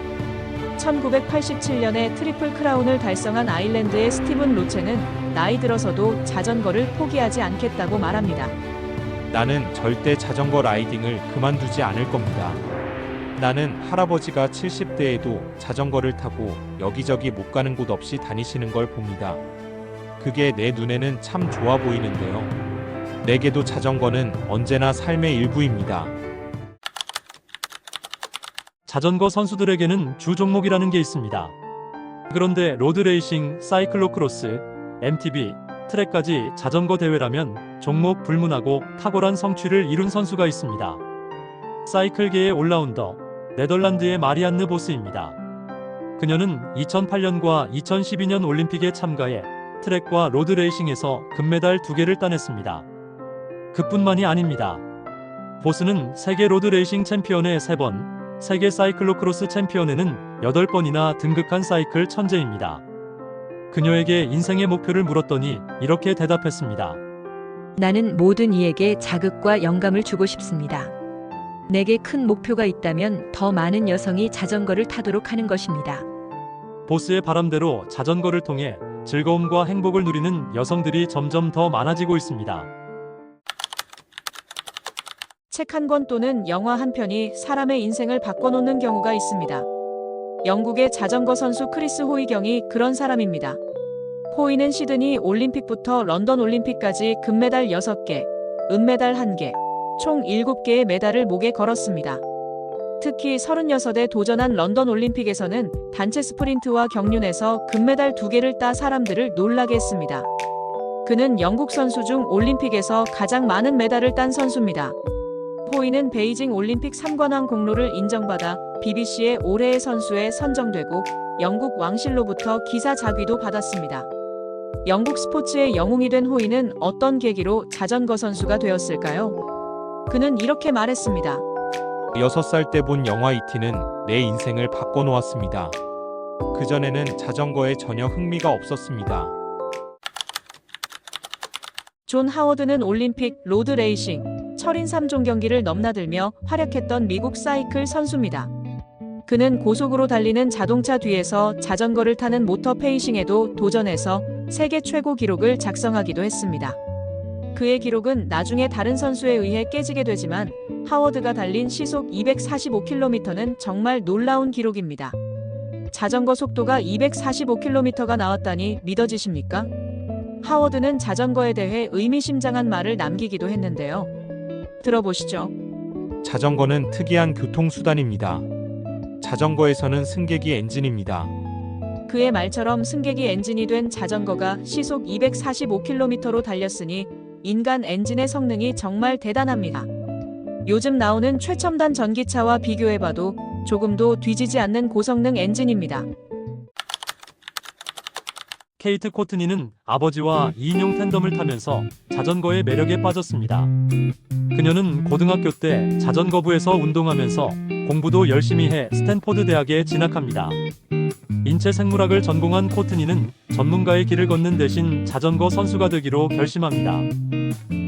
1987년에 트리플 크라운을 달성한 아일랜드의 스티븐 로체는 나이 들어서도 자전거를 포기하지 않겠다고 말합니다. 나는 절대 자전거 라이딩을 그만두지 않을 겁니다. 나는 할아버지가 70대에도 자전거를 타고 여기저기 못 가는 곳 없이 다니시는 걸 봅니다. 그게 내 눈에는 참 좋아 보이는데요. 내게도 자전거는 언제나 삶의 일부입니다. 자전거 선수들에게는 주 종목이라는 게 있습니다. 그런데 로드레이싱, 사이클로크로스, MTB, 트랙까지 자전거 대회라면 종목 불문하고 탁월한 성취를 이룬 선수가 있습니다. 사이클계의 올라운더, 네덜란드의 마리안느 보스입니다. 그녀는 2008년과 2012년 올림픽에 참가해 트랙과 로드레이싱에서 금메달 2개를 따냈습니다. 그뿐만이 아닙니다. 보스는 세계 로드레이싱 챔피언에 3번, 세계 사이클로크로스 챔피언에는 8번이나 등극한 사이클 천재입니다. 그녀에게 인생의 목표를 물었더니 이렇게 대답했습니다. 나는 모든 이에게 자극과 영감을 주고 싶습니다. 내게 큰 목표가 있다면 더 많은 여성이 자전거를 타도록 하는 것입니다. 보스의 바람대로 자전거를 통해 즐거움과 행복을 누리는 여성들이 점점 더 많아지고 있습니다. 책 한 권 또는 영화 한 편이 사람의 인생을 바꿔놓는 경우가 있습니다. 영국의 자전거 선수 크리스 호이경이 그런 사람입니다. 호이는 시드니 올림픽부터 런던 올림픽까지 금메달 6개, 은메달 1개, 총 7개의 메달을 목에 걸었습니다. 특히 36에 도전한 런던 올림픽에서는 단체 스프린트와 경륜에서 금메달 2개를 따 사람들을 놀라게 했습니다. 그는 영국 선수 중 올림픽에서 가장 많은 메달을 딴 선수입니다. 호이는 베이징 올림픽 3관왕 공로를 인정받아 BBC의 올해의 선수에 선정되고 영국 왕실로부터 기사 자귀도 받았습니다. 영국 스포츠의 영웅이 된 호이는 어떤 계기로 자전거 선수가 되었을까요? 그는 이렇게 말했습니다. 6살 때 본 영화 E.T.는 내 인생을 바꿔놓았습니다. 그전에는 자전거에 전혀 흥미가 없었습니다. 존 하워드는 올림픽 로드 레이싱, 철인 3종 경기를 넘나들며 활약했던 미국 사이클 선수입니다. 그는 고속으로 달리는 자동차 뒤에서 자전거를 타는 모터 페이싱에도 도전해서 세계 최고 기록을 작성하기도 했습니다. 그의 기록은 나중에 다른 선수에 의해 깨지게 되지만 하워드가 달린 시속 245km는 정말 놀라운 기록입니다. 자전거 속도가 245km가 나왔다니 믿어지십니까? 하워드는 자전거에 대해 의미심장한 말을 남기기도 했는데요. 들어보시죠. 자전거는 특이한 교통수단입니다. 자전거에서는 승객이 엔진입니다. 그의 말처럼 승객이 엔진이 된 자전거가 시속 245km로 달렸으니 인간 엔진의 성능이 정말 대단합니다. 요즘 나오는 최첨단 전기차와 비교해봐도 조금도 뒤지지 않는 고성능 엔진입니다. 케이트 코트니는 아버지와 2인용 탠덤을 타면서 자전거의 매력에 빠졌습니다. 그녀는 고등학교 때 자전거부에서 운동하면서 공부도 열심히 해 스탠포드 대학에 진학합니다. 인체 생물학을 전공한 코트니는 전문가의 길을 걷는 대신 자전거 선수가 되기로 결심합니다.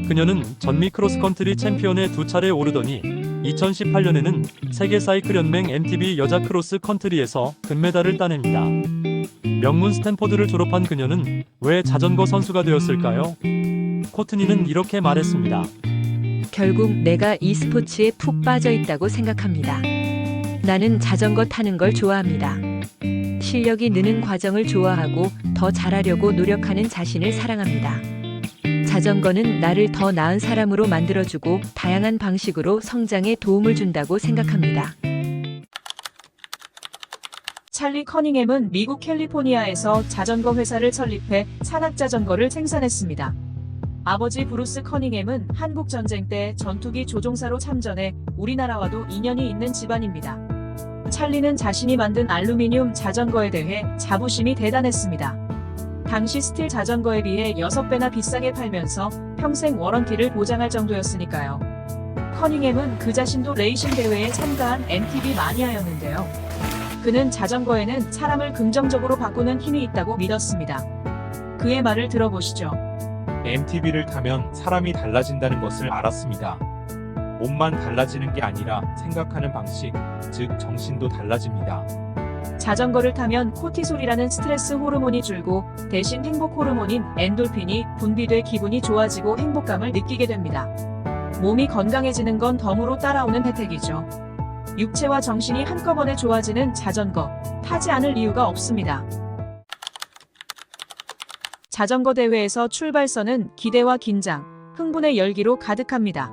그녀는 전미 크로스컨트리 챔피언에 2차례 오르더니 2018년에는 세계 사이클 연맹 MTB 여자 크로스 컨트리에서 금메달을 따냅니다. 명문 스탠포드를 졸업한 그녀는 왜 자전거 선수가 되었을까요? 코트니는 이렇게 말했습니다. 결국 내가 이 스포츠에 푹 빠져 있다고 생각합니다. 나는 자전거 타는 걸 좋아합니다. 실력이 느는 과정을 좋아하고 더 잘하려고 노력하는 자신을 사랑합니다. 자전거는 나를 더 나은 사람으로 만들어주고 다양한 방식으로 성장에 도움을 준다고 생각합니다. 찰리 커닝햄은 미국 캘리포니아에서 자전거 회사를 설립해 산악자전거를 생산했습니다. 아버지 브루스 커닝햄은 한국 전쟁 때 전투기 조종사로 참전해 우리나라와도 인연이 있는 집안입니다. 찰리는 자신이 만든 알루미늄 자전거에 대해 자부심이 대단했습니다. 당시 스틸 자전거에 비해 6배나 비싸게 팔면서 평생 워런티를 보장할 정도였으니까요. 커닝햄은 그 자신도 레이싱 대회에 참가한 MTB 마니아였는데요. 그는 자전거에는 사람을 긍정적으로 바꾸는 힘이 있다고 믿었습니다. 그의 말을 들어보시죠. MTB를 타면 사람이 달라진다는 것을 알았습니다. 몸만 달라지는 게 아니라 생각하는 방식, 즉 정신도 달라집니다. 자전거를 타면 코티솔이라는 스트레스 호르몬이 줄고 대신 행복 호르몬인 엔돌핀이 분비돼 기분이 좋아지고 행복감을 느끼게 됩니다. 몸이 건강해지는 건 덤으로 따라오는 혜택이죠. 육체와 정신이 한꺼번에 좋아지는 자전거, 타지 않을 이유가 없습니다. 자전거 대회에서 출발선은 기대와 긴장, 흥분의 열기로 가득합니다.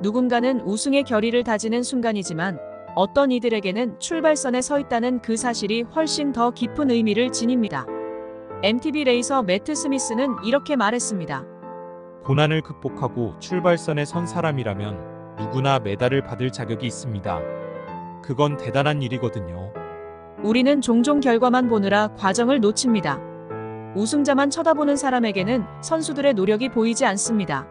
누군가는 우승의 결의를 다지는 순간이지만 어떤 이들에게는 출발선에 서 있다는 그 사실이 훨씬 더 깊은 의미를 지닙니다. MTB 레이서 매트 스미스는 이렇게 말했습니다. 고난을 극복하고 출발선에 선 사람이라면 누구나 메달을 받을 자격이 있습니다. 그건 대단한 일이거든요. 우리는 종종 결과만 보느라 과정을 놓칩니다. 우승자만 쳐다보는 사람에게는 선수들의 노력이 보이지 않습니다.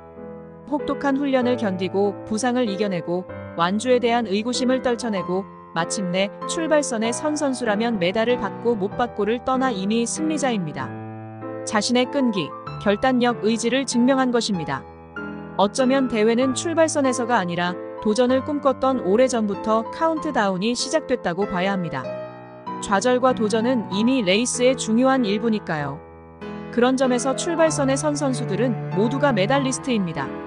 혹독한 훈련을 견디고 부상을 이겨내고 완주에 대한 의구심을 떨쳐내고 마침내 출발선에 선 선수라면 메달을 받고 못 받고를 떠나 이미 승리자입니다. 자신의 끈기, 결단력, 의지를 증명한 것입니다. 어쩌면 대회는 출발선에서가 아니라 도전을 꿈꿨던 오래전부터 카운트다운이 시작됐다고 봐야 합니다. 좌절과 도전은 이미 레이스의 중요한 일부니까요. 그런 점에서 출발선에 선 선수들은 모두가 메달리스트입니다.